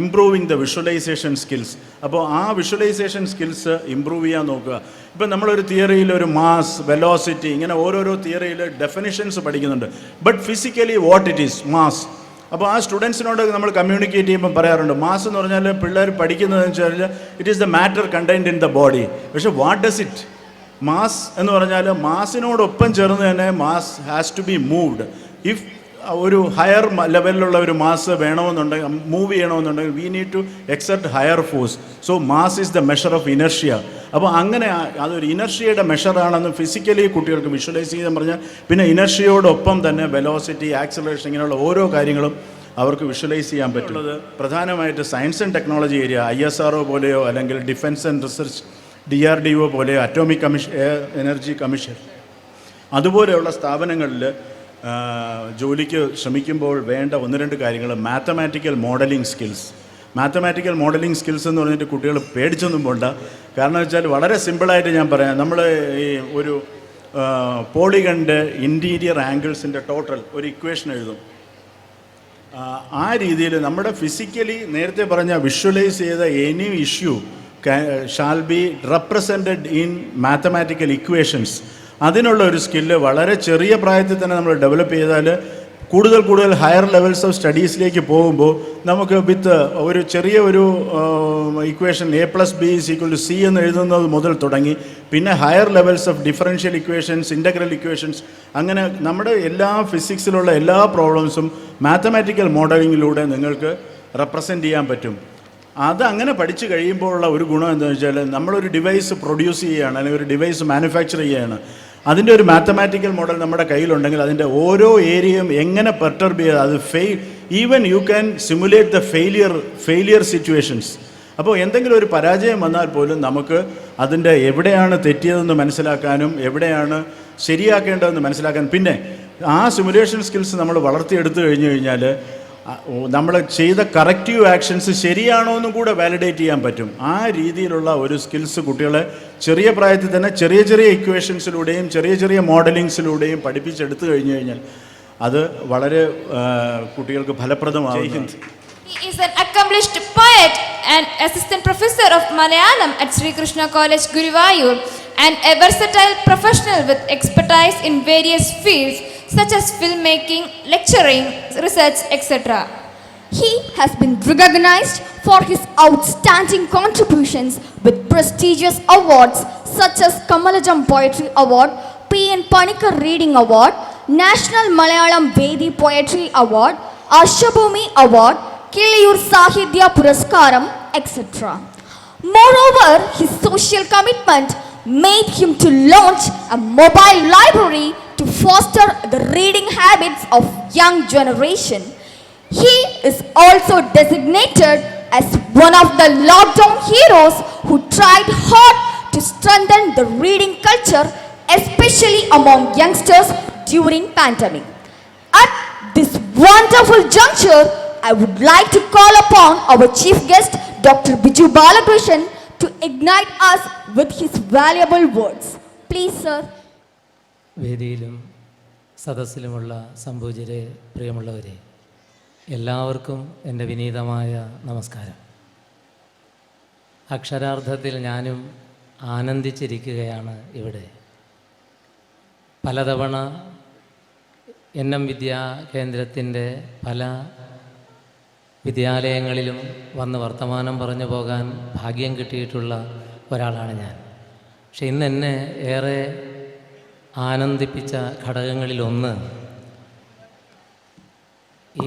improving the visualisation skills. അപ്പോൾ ആ വിഷ്വലൈസേഷൻ സ്കിൽസ് ഇമ്പ്രൂവ് ചെയ്യാൻ നോക്കുക. ഇപ്പം നമ്മളൊരു തിയറിയിൽ ഒരു മാസ്, വെലോസിറ്റി, ഇങ്ങനെ ഓരോരോ തിയറിയിൽ ഡെഫിനിഷൻസ് പഠിക്കുന്നുണ്ട്. But physically what it is mass. അപ്പോൾ ആ സ്റ്റുഡൻസിനോട് നമ്മൾ കമ്മ്യൂണിക്കേറ്റ് ചെയ്യുമ്പോൾ പറയാറുണ്ട്, മാസ് എന്ന് പറഞ്ഞാൽ പിള്ളേർ പഠിക്കുന്നതെന്ന് വെച്ചാൽ it is the matter contained in the body. പക്ഷേ വാട്ട് ഡസ് ഇറ്റ്? മാസ് എന്ന് പറഞ്ഞാൽ മാസിനോടൊപ്പം ചേർന്ന് തന്നെ mass has to be moved. If ഒരു ഹയർ ലെവലിലുള്ള ഒരു മാസ് വേണമെന്നുണ്ടെങ്കിൽ, മൂവ് ചെയ്യണമെന്നുണ്ടെങ്കിൽ we need to exert higher force. So mass is the measure of inertia. അപ്പോൾ അങ്ങനെ അതൊരു ഇനർഷ്യയുടെ മെഷറാണെന്ന് ഫിസിക്കലി കുട്ടികൾക്ക് വിഷ്വലൈസ് ചെയ്യാൻ പറഞ്ഞാൽ, പിന്നെ ഇനർഷ്യയോടൊപ്പം തന്നെ വെലോസിറ്റി, ആക്സിലറേഷൻ, ഇങ്ങനെയുള്ള ഓരോ കാര്യങ്ങളും അവർക്ക് വിഷ്വലൈസ് ചെയ്യാൻ പറ്റുള്ളത് പ്രധാനമായിട്ട് science and technology area, ISRO പോലെയോ അല്ലെങ്കിൽ ഡിഫൻസ് ആൻഡ് റിസർച്ച് DRDO പോലെയോ, അറ്റോമിക് എനർജി കമ്മീഷൻ അതുപോലെയുള്ള സ്ഥാപനങ്ങളിൽ ജോലിക്ക് ശ്രമിക്കുമ്പോൾ വേണ്ട 1-2 കാര്യങ്ങൾ. Mathematical modelling skills. Mathematical modelling skills എന്ന് പറഞ്ഞിട്ട് കുട്ടികൾ പേടിച്ചൊന്നും പോണ്ട. കാരണം വെച്ചാൽ വളരെ സിമ്പിളായിട്ട് ഞാൻ പറയാം. നമ്മൾ ഈ ഒരു പോളിഗണിൻ്റെ ഇൻറ്റീരിയർ ആംഗിൾസിൻ്റെ ടോട്ടൽ ഒരു ഇക്വേഷൻ എഴുതും. ആ രീതിയിൽ നമ്മുടെ ഫിസിക്കലി നേരത്തെ പറഞ്ഞ വിഷ്വലൈസ് ചെയ്ത any issue shall be represented in mathematical equations. അതിനുള്ള ഒരു സ്കില്ല് വളരെ ചെറിയ പ്രായത്തിൽ തന്നെ നമ്മൾ ഡെവലപ്പ് ചെയ്താൽ കൂടുതൽ ഹയർ ലെവൽസ് ഓഫ് സ്റ്റഡീസിലേക്ക് പോകുമ്പോൾ നമുക്ക് വിത്ത് ഒരു ചെറിയ ഒരു ഇക്വേഷൻ A+B = C എന്ന് എഴുതുന്നത് മുതൽ തുടങ്ങി പിന്നെ higher levels of differential equations, integral equations, അങ്ങനെ നമ്മുടെ എല്ലാ ഫിസിക്സിലുള്ള എല്ലാ പ്രോബ്ലംസും മാത്തമാറ്റിക്കൽ മോഡലിങ്ങിലൂടെ നിങ്ങൾക്ക് റെപ്രസെൻറ്റ് ചെയ്യാൻ പറ്റും. അത് അങ്ങനെ പഠിച്ചു കഴിയുമ്പോഴുള്ള ഒരു ഗുണം എന്താണെന്ന് വെച്ചാൽ നമ്മളൊരു ഡിവൈസ് പ്രൊഡ്യൂസ് ചെയ്യുകയാണ് അല്ലെങ്കിൽ ഒരു ഡിവൈസ് മാനുഫാക്ചർ ചെയ്യുകയാണ്. അതിൻ്റെ ഒരു മാത്തമാറ്റിക്കൽ മോഡൽ നമ്മുടെ കയ്യിലുണ്ടെങ്കിൽ അതിൻ്റെ ഓരോ ഏരിയയും എങ്ങനെ പെർട്ടർബ് ചെയ്യുക, അത് even you can simulate the failure situations. അപ്പോൾ എന്തെങ്കിലും ഒരു പരാജയം വന്നാൽ പോലും നമുക്ക് അതിൻ്റെ എവിടെയാണ് തെറ്റിയതെന്ന് മനസ്സിലാക്കാനും എവിടെയാണ് ശരിയാക്കേണ്ടതെന്ന് മനസ്സിലാക്കാനും, പിന്നെ ആ സിമുലേഷൻ സ്കിൽസ് നമ്മൾ വളർത്തിയെടുത്തു കഴിഞ്ഞാൽ നമ്മൾ ചെയ്ത കറക്റ്റീവ് ആക്ഷൻസ് ശരിയാണോ എന്നും കൂടെ വാലിഡേറ്റ് ചെയ്യാൻ പറ്റും. ആ രീതിയിലുള്ള ഒരു സ്കിൽസ് കുട്ടികളെ ചെറിയ പ്രായത്തിൽ തന്നെ ചെറിയ ഇക്വേഷൻസിലൂടെയും ചെറിയ മോഡലിങ്സിലൂടെയും പഠിപ്പിച്ചെടുത്തു കഴിഞ്ഞു കഴിഞ്ഞാൽ അത് വളരെ കുട്ടികൾക്ക് ഫലപ്രദമാകും. He is an accomplished poet and assistant professor of Malayalam at Sri Krishna College, Guruvayur, and a versatile professional with expertise in various fields such as filmmaking, lecturing, research, etc. He has been recognized for his outstanding contributions with prestigious awards such as Kamalajam Poetry Award, P.N. Panikar Reading Award, National Malayalam Vedi Poetry Award, Ashabhumi Award, Kiliyur Sahitya Puraskaram, etc. Moreover, his social commitment made him to launch a mobile library to foster the reading habits of young generation. He is also designated as one of the lockdown heroes who tried hard to strengthen the reading culture, especially among youngsters during pandemic. At this wonderful juncture, I would like to call upon our chief guest, Dr. Biju Balakrishnan, to ignite us with his valuable words. Please, sir. വേദിയിലും സദസ്സിലുമുള്ള സംപൂജ്യരെ, പ്രിയമുള്ളവരെ, എല്ലാവർക്കും എൻ്റെ വിനീതമായ നമസ്കാരം. അക്ഷരാർത്ഥത്തിൽ ഞാനും ആനന്ദിച്ചിരിക്കുകയാണ് ഇവിടെ. പലതവണ NM വിദ്യാ കേന്ദ്രത്തിൻ്റെ പല വിദ്യാലയങ്ങളിലും വന്ന് വർത്തമാനം പറഞ്ഞു പോകാൻ ഭാഗ്യം കിട്ടിയിട്ടുള്ള ഒരാളാണ് ഞാൻ. പക്ഷെ ഇന്ന് എന്നെ ഏറെ ആനന്ദിപ്പിച്ച ഘടകങ്ങളിലൊന്ന്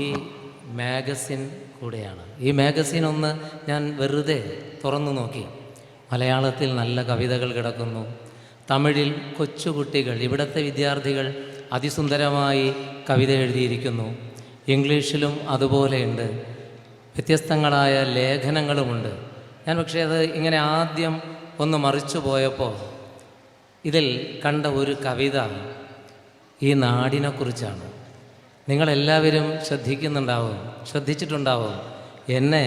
ഈ മാഗസിൻ കൂടെയാണ്. ഈ മാഗസിൻ ഒന്ന് ഞാൻ വെറുതെ തുറന്നു നോക്കി. മലയാളത്തിൽ നല്ല കവിതകൾ കിടക്കുന്നു, തമിഴിൽ കൊച്ചുകുട്ടികൾ, ഇവിടുത്തെ വിദ്യാർത്ഥികൾ അതിസുന്ദരമായി കവിത എഴുതിയിരിക്കുന്നു, ഇംഗ്ലീഷിലും അതുപോലെയുണ്ട്, വ്യത്യസ്തങ്ങളായ ലേഖനങ്ങളുമുണ്ട്. ഞാൻ പക്ഷേ അത് ഇങ്ങനെ ആദ്യം ഒന്ന് മറിച്ചു പോയപ്പോൾ ഇതിൽ കണ്ട ഒരു കവിത ഈ നാടിനെക്കുറിച്ചാണ്. നിങ്ങളെല്ലാവരും ശ്രദ്ധിച്ചിട്ടുണ്ടാവും. എന്നെ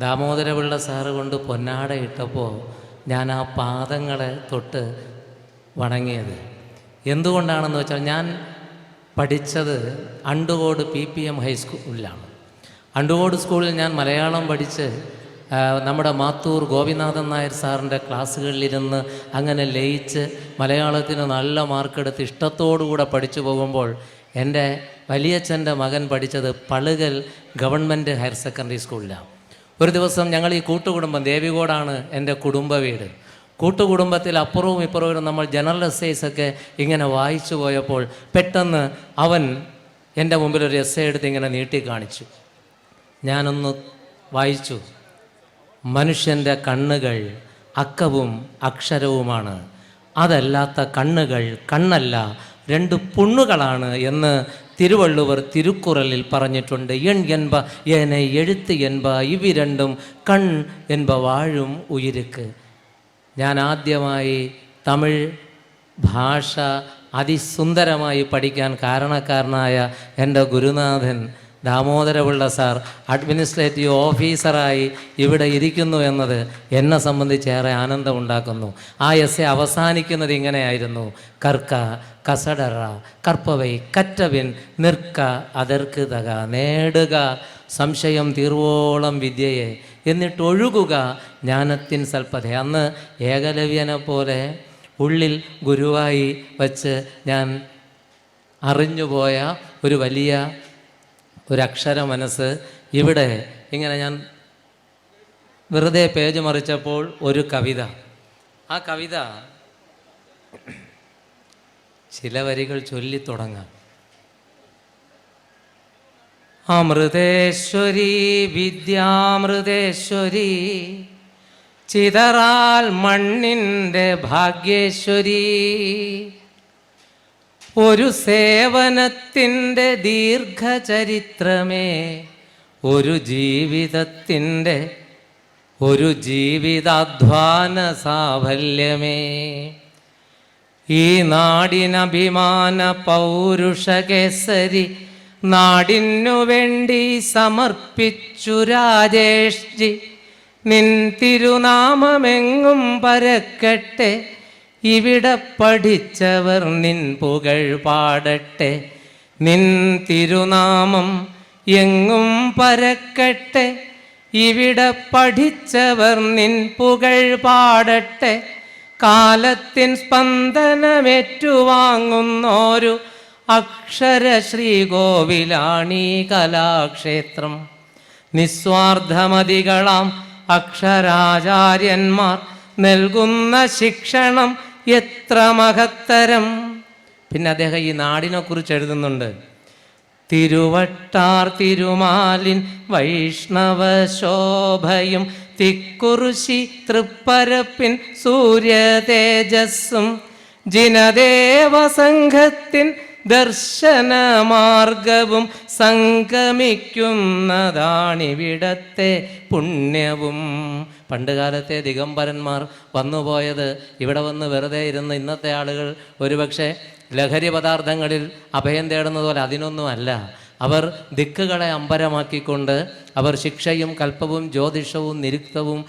ദാമോദരപിള്ള സാറ് കൊണ്ട് പൊന്നാട ഇട്ടപ്പോൾ ഞാൻ ആ പാദങ്ങളെ തൊട്ട് വണങ്ങിയത്. എന്തുകൊണ്ടാണെന്ന് വെച്ചാൽ ഞാൻ പഠിച്ചത് അണ്ടുകോട് PPM ഹൈസ്കൂളിലാണ്. അണ്ടുകോട് സ്കൂളിൽ ഞാൻ മലയാളം പഠിച്ച് നമ്മുടെ മാത്തൂർ ഗോപിനാഥൻ നായർ സാറിൻ്റെ ക്ലാസ്സുകളിലിരുന്ന് അങ്ങനെ ലയിച്ച് മലയാളത്തിന് നല്ല മാർക്കെടുത്ത് ഇഷ്ടത്തോടുകൂടെ പഠിച്ചു പോകുമ്പോൾ എൻ്റെ വലിയച്ഛൻ്റെ മകൻ പഠിച്ചത് പളുകൽ ഗവൺമെൻറ് ഹയർ സെക്കൻഡറി സ്കൂളിലാണ്. ഒരു ദിവസം ഞങ്ങൾ ഈ കൂട്ടുകുടുംബം, ദേവികോടാണ് എൻ്റെ കുടുംബ വീട്, കൂട്ടുകുടുംബത്തിൽ അപ്പുറവും ഇപ്പുറവും നമ്മൾ ജനറൽ എസ്സേസൊക്കെ ഇങ്ങനെ വായിച്ചു പോയപ്പോൾ പെട്ടെന്ന് അവൻ എൻ്റെ മുമ്പിൽ ഒരു എസ്സേ എടുത്ത് ഇങ്ങനെ നീട്ടി കാണിച്ചു. ഞാനൊന്ന് വായിച്ചു. മനുഷ്യൻ്റെ കണ്ണുകൾ അക്കവും അക്ഷരവുമാണ്, അതല്ലാത്ത കണ്ണുകൾ കണ്ണല്ല, രണ്ട് പുണ്ണുകളാണ് എന്ന് തിരുവള്ളുവർ തിരുക്കുറലിൽ പറഞ്ഞിട്ടുണ്ട്. എൺ என்ப ஏனை எழுத்து என்ப ഇവി രണ്ടും കൺ என்ப വാഴും ഉയിർക്ക്. ഞാൻ ആദ്യമായി തമിഴ് ഭാഷ അതിസുന്ദരമായി പഠിക്കാൻ കാരണക്കാരനായ എൻ്റെ ഗുരുനാഥൻ ദാമോദരപിള്ള സാർ അഡ്മിനിസ്ട്രേറ്റീവ് ഓഫീസറായി ഇവിടെ ഇരിക്കുന്നു എന്നത് എന്നെ സംബന്ധിച്ച് ഏറെ ആനന്ദമുണ്ടാക്കുന്നു. ആ എസ്സേ അവസാനിക്കുന്നത് ഇങ്ങനെയായിരുന്നു: കർക്ക കസടറ കർപ്പവൈ കറ്റവിൻ നിற்ക അതർക്ക് തക, നേടുക സംശയം തീർവോളം വിദ്യയെ, എന്നിട്ടൊഴുകുക ജ്ഞാനത്തിൻ സൽപ്പത. അന്ന് ഏകലവ്യനെ പോലെ ഉള്ളിൽ ഗുരുവായി വച്ച് ഞാൻ അറിഞ്ഞുപോയ ഒരു വലിയ ഒരക്ഷര മനസ്സ് ഇവിടെ ഇങ്ങനെ ഞാൻ വെറുതെ പേജ് മറിച്ചപ്പോൾ ഒരു കവിത. ആ കവിത ചില വരികൾ ചൊല്ലിത്തുടങ്ങാം. അമൃതേശ്വരി വിദ്യാമൃതേശ്വരി ചിതറാൽ മണ്ണിൻ്റെ ഭാഗ്യേശ്വരി, ഒരു സേവനത്തിൻ്റെ ദീർഘചരിത്രമേ, ഒരു ജീവിതത്തിൻ്റെ ഒരു ജീവിതാധ്വാന സാഫല്യമേ, ഈ നാടിനഭിമാന പൗരുഷകേസരി നാടിനു വേണ്ടി സമർപ്പിച്ചു രാജേഷ് ജി. നിൻ തിരുനാമമെങ്ങും പരക്കട്ടെ, ഇവിടെ പഠിച്ചവർ നിൻ പുകഴ് പാടട്ടെ. നിൻ തിരുനാമം എങ്ങും പരക്കട്ടെ, ഇവിടെ പഠിച്ചവർ നിൻ പുകഴ് പാടട്ടെ. കാലത്തിൻ സ്പന്ദനമേറ്റുവാങ്ങുന്നോരു അക്ഷര ശ്രീകോവിലാണീ കലാക്ഷേത്രം. നിസ്വാർത്ഥമതികളാം അക്ഷരാചാര്യന്മാർ നൽകുന്ന ശിക്ഷണം എത്ര മഹത്തരം. പിന്നെ അദ്ദേഹം ഈ നാടിനെക്കുറിച്ച് എഴുതുന്നുണ്ട്. തിരുവട്ടാർ തിരുമാലിൻ വൈഷ്ണവ ശോഭയും തിക്കുറിശി തൃപ്പരപ്പിൻ സൂര്യ തേജസ്സും ജിനദേവ സംഘത്തിൻ ദർശനമാർഗവും സംഗമിക്കുന്നതാണിവിടത്തെ പുണ്യവും. പണ്ടുകാലത്തെ ദിഗംബരന്മാർ വന്നുപോയത് ഇവിടെ വന്ന് വെറുതെ ഇരുന്ന് ഇന്നത്തെ ആളുകൾ ഒരുപക്ഷെ ലഹരി പദാർത്ഥങ്ങളിൽ അഭയം തേടുന്നത് പോലെ അതിനൊന്നുമല്ല. അവർ ദിക്കുകളെ അമ്പരമാക്കിക്കൊണ്ട് അവർ ശിക്ഷയും കൽപ്പവും ജ്യോതിഷവും നിരുക്തവും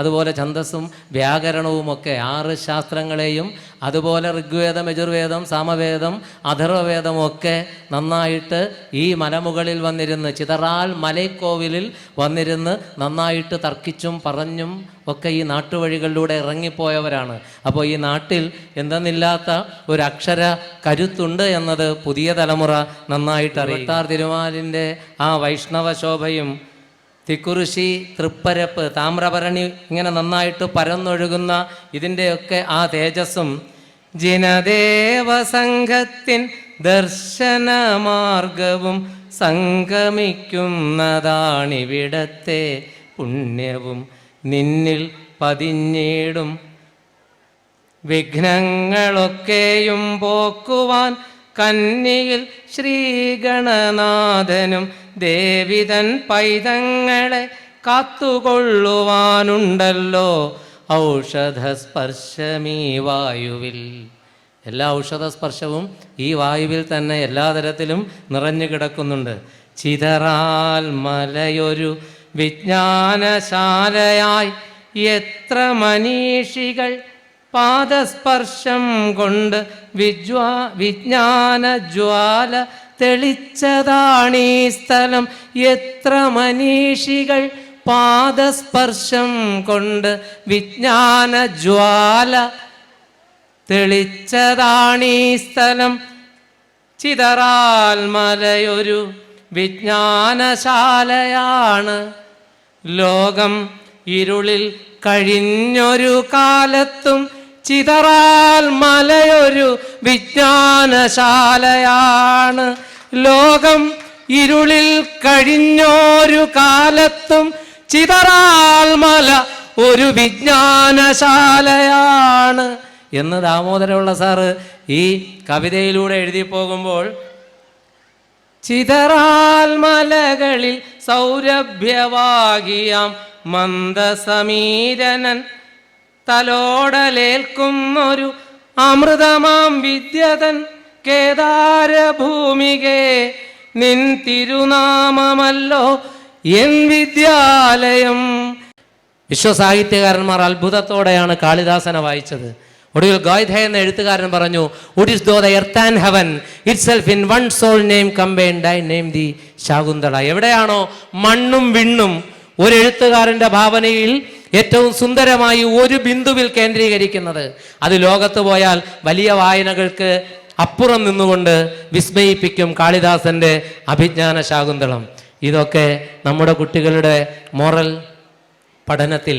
അതുപോലെ ഛന്ദസ്സും വ്യാകരണവുമൊക്കെ 6 ശാസ്ത്രങ്ങളെയും അതുപോലെ ഋഗ്വേദം, യജുർവേദം, സാമവേദം, അഥർവവേദമൊക്കെ നന്നായിട്ട് ഈ മലമുകളിൽ വന്നിരുന്ന് ചിതറാൽ മലൈക്കോവിലിൽ വന്നിരുന്ന് നന്നായിട്ട് തർക്കിച്ചും പറഞ്ഞും ഒക്കെ ഈ നാട്ടുവഴികളിലൂടെ ഇറങ്ങിപ്പോയവരാണ്. അപ്പോൾ ഈ നാട്ടിൽ എന്തെന്നില്ലാത്ത ഒരു അക്ഷര കരുത്തുണ്ട് എന്നത് പുതിയ തലമുറ നന്നായിട്ട് അറിയാം. തിരുമാലിൻ്റെ ആ വൈഷ്ണവ ശോഭയും തിക്കുറിശി തൃപ്പരപ്പ് താമ്രഭരണി ഇങ്ങനെ നന്നായിട്ട് പരന്നൊഴുകുന്ന ഇതിൻ്റെയൊക്കെ ആ തേജസ്സും ജിനദേവ സംഘത്തിൻ ദർശനമാർഗവും സംഗമിക്കുന്നതാണിവിടത്തെ പുണ്യവും. നിന്നിൽ പതിഞ്ഞിടും വിഘ്നങ്ങളൊക്കെയും പോക്കുവാൻ കന്നിയിൽ ശ്രീഗണനാഥനും ദേവിതൻ പൈതങ്ങളെ കാത്തുകൊള്ളുവാനുണ്ടല്ലോ ഔഷധസ്പർശമീ വായുവിൽ. എല്ലാ ഔഷധസ്പർശവും ഈ വായുവിൽ തന്നെ എല്ലാ തരത്തിലും നിറഞ്ഞു കിടക്കുന്നുണ്ട്. ചിതറാൽ മലയൊരു വിജ്ഞാനശാലയായി എത്ര മനീഷികൾ പാദസ്പർശം കൊണ്ട് വിജ്ഞാനജ്വാല തെളിച്ചതാണീ സ്ഥലം. എത്ര മനീഷികൾ പാദസ്പർശം കൊണ്ട് വിജ്ഞാനജ്വാല തെളിച്ചതാണീ സ്ഥലം. ചിതറാൽ മലയൊരു വിജ്ഞാനശാലയാണ്. ലോകം ഇരുളിൽ കഴിഞ്ഞൊരു കാലത്തും ചിതറാൽ മലയൊരു വിജ്ഞാനശാലയാണ്. ലോകം ഇരുളിൽ കഴിഞ്ഞൊരു കാലത്തും ചിതറാൽ മല ഒരു വിജ്ഞാനശാലയാണ് എന്ന് ദാമോദരമുള്ള സാറ് ഈ കവിതയിലൂടെ എഴുതി പോകുമ്പോൾ ചിതറാൽ മലകളിൽ സൗരഭ്യവാകിയാം മന്ദസമീരനൻ തലോടലേൽക്കുന്നൊരു അമൃതമാം വിദ്യതൻ കേദാരഭൂമികേ നിൻ തിരുനാമമല്ലോ എൻ വിദ്യാലയം. വിശ്വസാഹിത്യകാരന്മാർ അത്ഭുതത്തോടെയാണ് കാളിദാസനെ വായിച്ചത്. ഒടുവിൽ ഗോയ്ധ എന്ന എഴുത്തുകാരൻ പറഞ്ഞു, "Would is though the earth and heaven itself in one soul name combined, I name thee Shakunthala." എവിടെയാണോ മണ്ണും വിണ്ണും ഒരു എഴുത്തുകാരൻ്റെ ഭാവനയിൽ ഏറ്റവും സുന്ദരമായി ഒരു ബിന്ദുവിൽ കേന്ദ്രീകരിക്കുന്നത്, അത് ലോകത്ത് പോയാൽ വലിയ വായനകൾക്ക് അപ്പുറം നിന്നുകൊണ്ട് വിസ്മയിപ്പിക്കും കാളിദാസൻ്റെ അഭിജ്ഞാന ശാകുന്തളം. ഇതൊക്കെ നമ്മുടെ കുട്ടികളുടെ മോറൽ പഠനത്തിൽ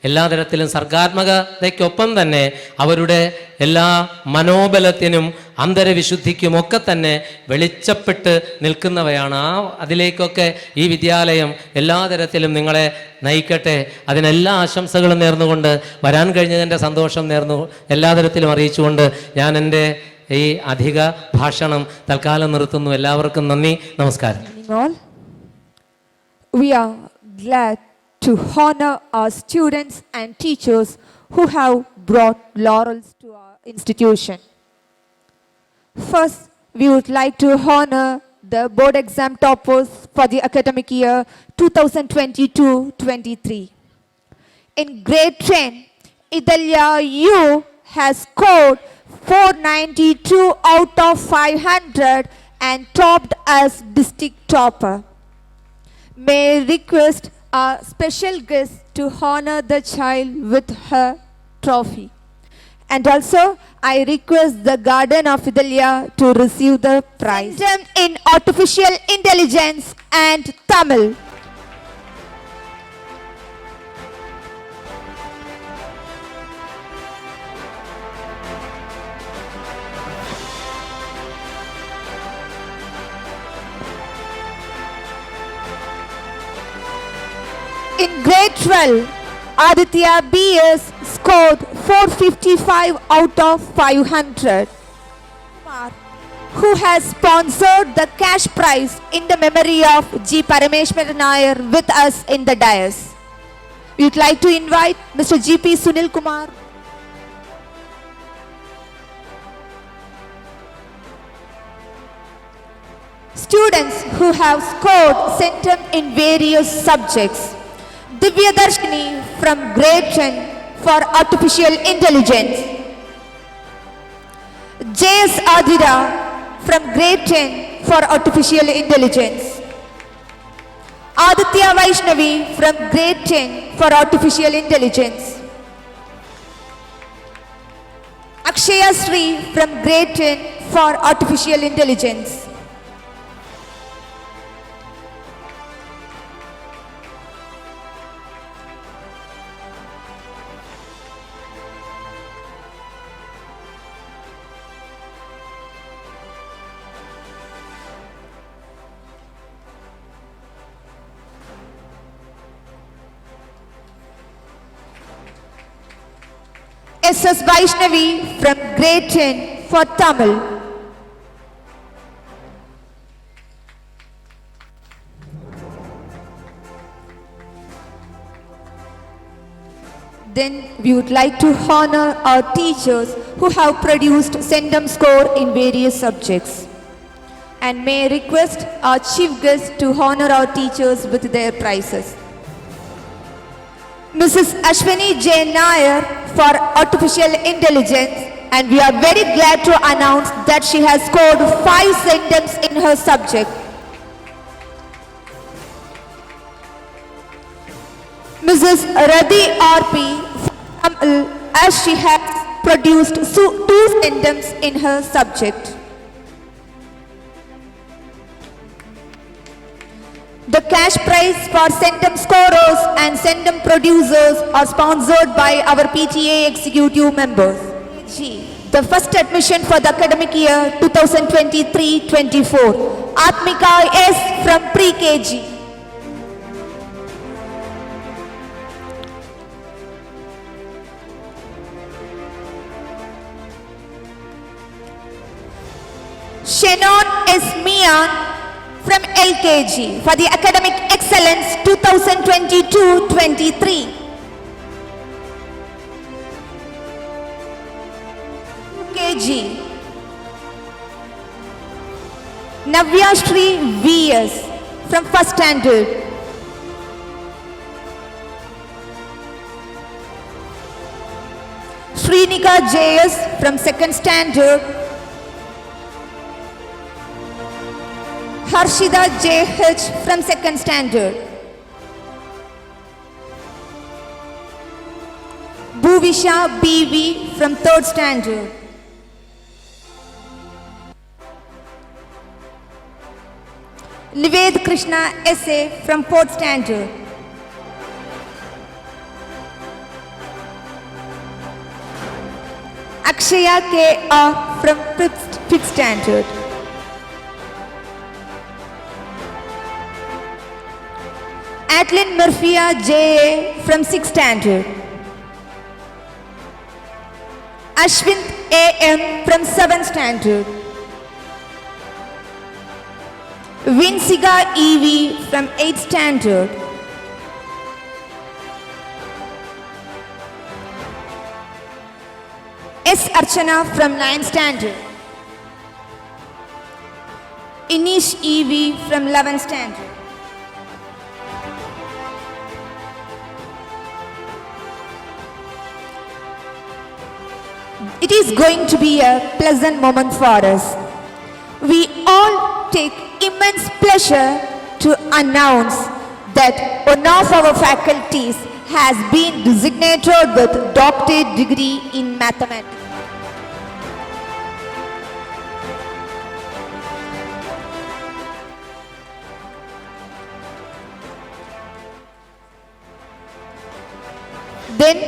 എല്ലാ തരത്തിലും സർഗാത്മകതയ്ക്കൊപ്പം തന്നെ അവരുടെ എല്ലാ മനോബലത്തിനും അന്തരവിശുദ്ധിക്കും ഒക്കെ തന്നെ വെളിച്ചപ്പെട്ട് നിൽക്കുന്നവയാണ്. അതിലേക്കൊക്കെ ഈ വിദ്യാലയം എല്ലാ തരത്തിലും നിങ്ങളെ നയിക്കട്ടെ. അതിനെല്ലാ ആശംസകളും നേർന്നുകൊണ്ട് വരാൻ കഴിഞ്ഞതിൻ്റെ സന്തോഷം നേർന്നു എല്ലാ തരത്തിലും അറിയിച്ചുകൊണ്ട് ഞാൻ എൻ്റെ ഈ അധിക ഭാഷണം തൽക്കാലം നിർത്തുന്നു. എല്ലാവർക്കും നന്ദി, നമസ്കാരം. We are glad to honor our students and teachers who have brought laurels to our institution. First, we would like to honor the board exam toppers for the academic year 2022-23. In grade 10, Idalya U has scored 492 out of 500 and topped as district topper. May I request our special guest to honor the child with her trophy. And also, I request the Garden of Fidelia to receive the prize. Centum in Artificial Intelligence and Tamil. In grade 12, Aditya B.S. scored 455 out of 500. Who has sponsored the cash prize in the memory of G. Parameshwaran Nair with us in the dais. We would like to invite Mr. G.P. Sunil Kumar. Students who have scored centum in various subjects. Divya Darshini from grade 10 for Artificial Intelligence. J.S. Adira from grade 10 for Artificial Intelligence. Aditya Vaishnavi from grade 10 for Artificial Intelligence. Akshaya Sri from grade 10 for Artificial Intelligence. S.S. Vaishnavi from grade 10 for Tamil. Then we would like to honor our teachers who have produced centum score in various subjects. And may I request our chief guest to honor our teachers with their prizes. Mrs. Ashwini J. Nair for Artificial Intelligence, and we are very glad to announce that she has scored 5 centums in her subject. Mrs. Radhi R.P. for Tamil, as she has produced 2 centums in her subject. The cash prize for centum scorers and centum producers are sponsored by our PTA executive members. The first admission for the academic year 2023-24. Atmika S. from Pre-KG. Shenon S. Mian from LKG for the Academic Excellence 2022-23. KG. Navya Shri VS from first standard. Srinika JS from second standard. Harshida JH from second standard. Bhuvisha BV from third standard. Nived Krishna SA from fourth standard. Akshaya KR from fifth standard. Atlin Murphia JA from 6th standard. Ashwin AM from 7th standard. Vinsiga EV from 8th standard. S. Archana from 9th standard. Inish EV from 11th standard. It is going to be a pleasant moment for us. We all pleasure to announce that one of our faculties has been designated with doctorate degree in mathematics. Then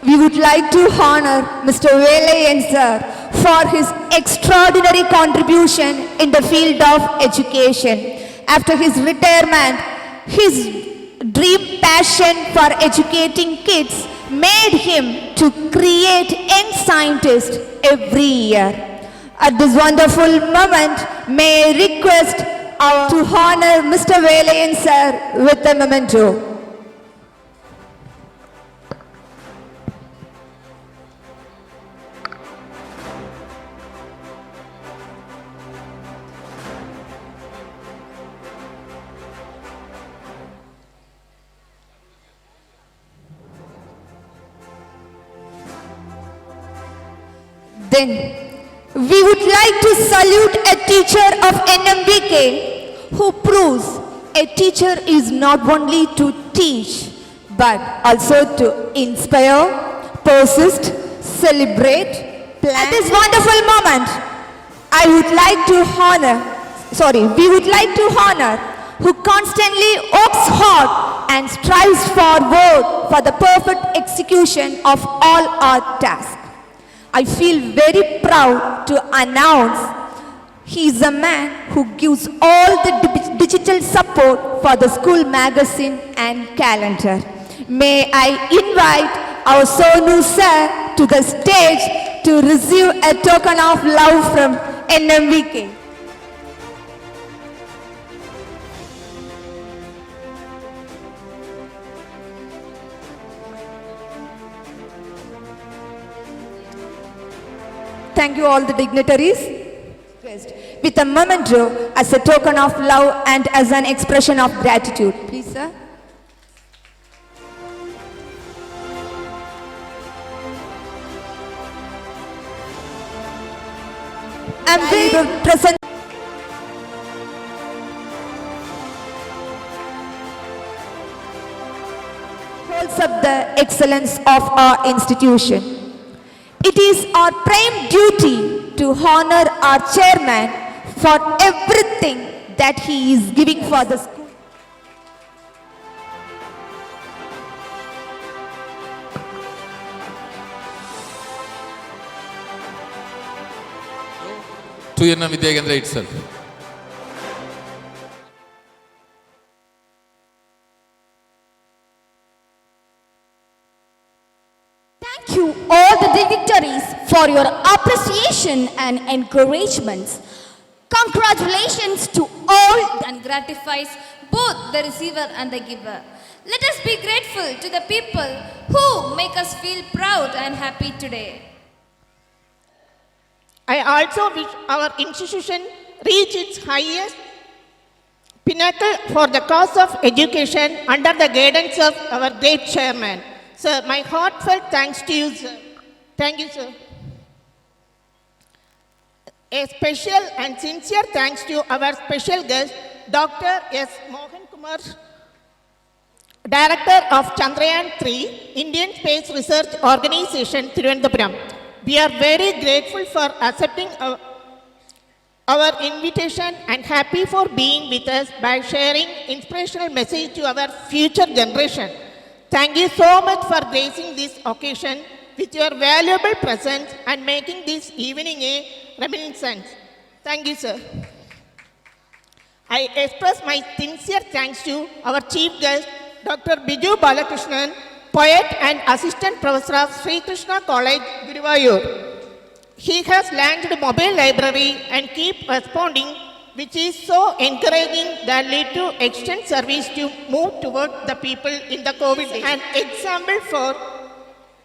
we would like to honor Mr. Velayan sir for his extraordinary contribution in the field of education. After his retirement, his dream passion for educating kids made him to create young scientists every year. At this wonderful moment, may I request to honor Mr. Velayan sir with a memento. Then we would like to salute a teacher of NMVK who proves a teacher is not only to teach but also to inspire, persist, celebrate, plan. At this wonderful moment, we would like to honor who constantly works hard and strives forward for the perfect execution of all our tasks. I feel very proud to announce he is a man who gives all the digital support for the school magazine and calendar. May I invite our Sonu sir to the stage to receive a token of love from NMVK. Thank you all the dignitaries. With a memento as a token of love and as an expression of gratitude. Please, sir. I'm very present. Holds up the excellence of our institution. It is our prime duty to honor our chairman for everything that he is giving for the school. To NMVK itself. Thank you all the dignitaries for your appreciation and encouragements. Congratulations to all and gratifies both the receiver and the giver. Let us be grateful to the people who make us feel proud and happy today. I also wish our institution reach its highest pinnacle for the cause of education under the guidance of our great chairman. Sir, my heartfelt thanks to you, sir. Thank you, sir. A special and sincere thanks to our special guest, Dr. S. Mohan Kumar, Director of Chandrayaan-3, Indian Space Research Organization, Thiruvananthapuram. We are very grateful for accepting our invitation and happy for being with us by sharing inspirational message to our future generation. Thank you so much for gracing this occasion with your valuable presence and making this evening a reminiscence. Thank you, sir. I express my sincere thanks to our chief guest, Dr. Biju Balakrishnan, poet and assistant professor of Sri Krishna College, Guruvayur. He has launched a mobile library and keep responding, which is so encouraging that lead to extend service to move toward the people in the COVID. An example for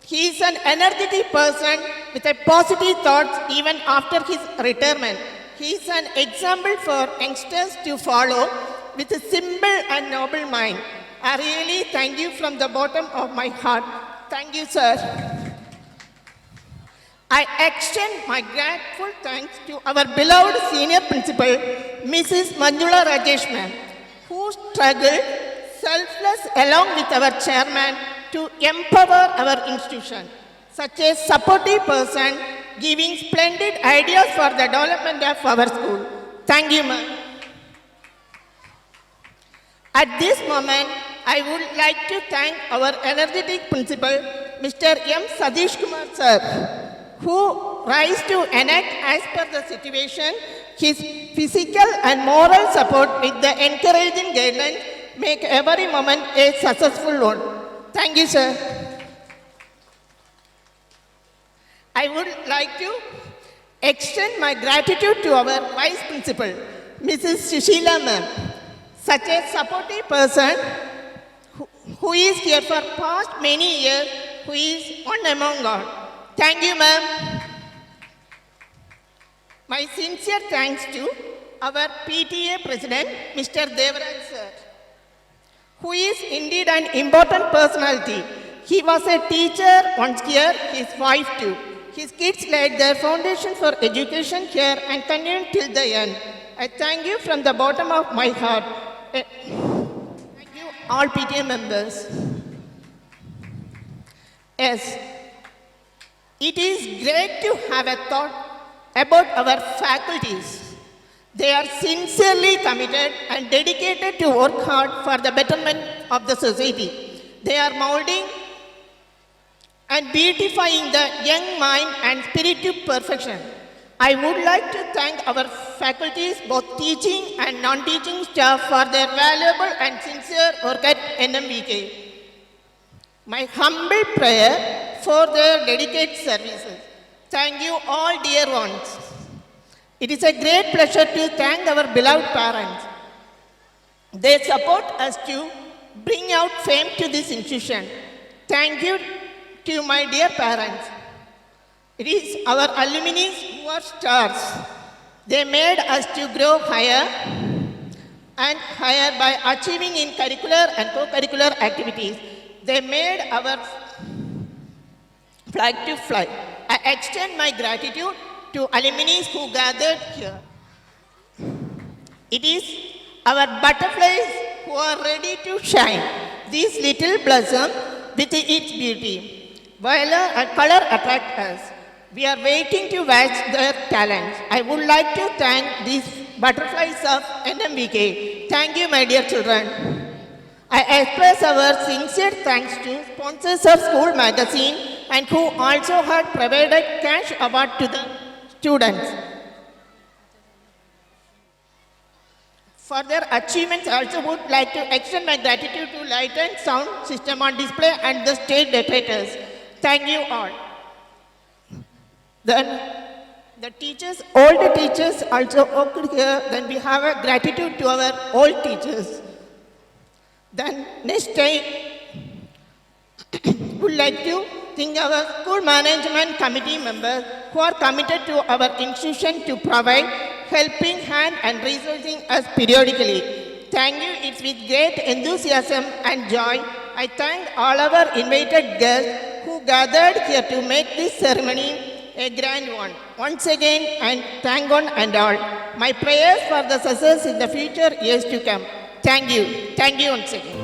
he is an energetic person with a positive thoughts even after his retirement. He is an example for youngsters to follow with a simple and noble mind. I really thank you from the bottom of my heart. Thank you, sir. I extend my grateful thanks to our beloved senior principal, Mrs. Manjula Rajesh ma'am, who struggled selfless along with our chairman to empower our institution. Such a supportive person giving splendid ideas for the development of our school. Thank you, ma'am. At this moment, I would like to thank our energetic principal, Mr. M. Sadish Kumar sir, who rise to enact as per the situation. His physical and moral support with the encouraging guidelines make every moment a successful one. Thank you, sir. I would like to extend my gratitude to our vice principal, Mrs. Sushila ma'am, such a supportive person who is here for past many years, who is one among God. Thank you, ma'am. My sincere thanks to our PTA president, Mr. Devaraj sir, who is indeed an important personality. He was a teacher once here, his wife too. His kids laid their foundation for education here and continued till the end. I thank you from the bottom of my heart. Thank you all PTA members. Yes, it is great to have a thought about our faculties. They are sincerely committed and dedicated to work hard for the betterment of the society. They are molding and beautifying the young mind and spirit to perfection. I would like to thank our faculties, both teaching and non-teaching staff, for their valuable and sincere work at NMVK. My humble prayer for their dedicated services. Thank you all, dear ones. It is a great pleasure to thank our beloved parents. They support us to bring out fame to this institution. Thank you to my dear parents. It is our alumni who are stars. They made us to grow higher and higher by achieving in curricular and co-curricular activities. They made our flag to fly. I extend my gratitude to alumni who gathered here. It is our butterflies who are ready to shine. These little blossom with its beauty. Violet and color attract us. We are waiting to watch their talents. I would like to thank these butterflies of NMVK. Thank you, my dear children. I express our sincere thanks to sponsors of school magazine and who also had provided cash award to the students. For their achievements, I also would like to extend my gratitude to light and sound system on display and the stage decorators. Thank you all. Then the teachers, all the teachers also worked here. Then we have a gratitude to our old teachers. Then next time, would like to thank our school management committee members who are committed to our institution to provide helping hand and resourcing us periodically. Thank you. It's with great enthusiasm and joy I thank all our invited guests who gathered here to make this ceremony a grand one. Once again, and thank God and all. My prayers for the success in the future years to come. Thank you. Thank you once again.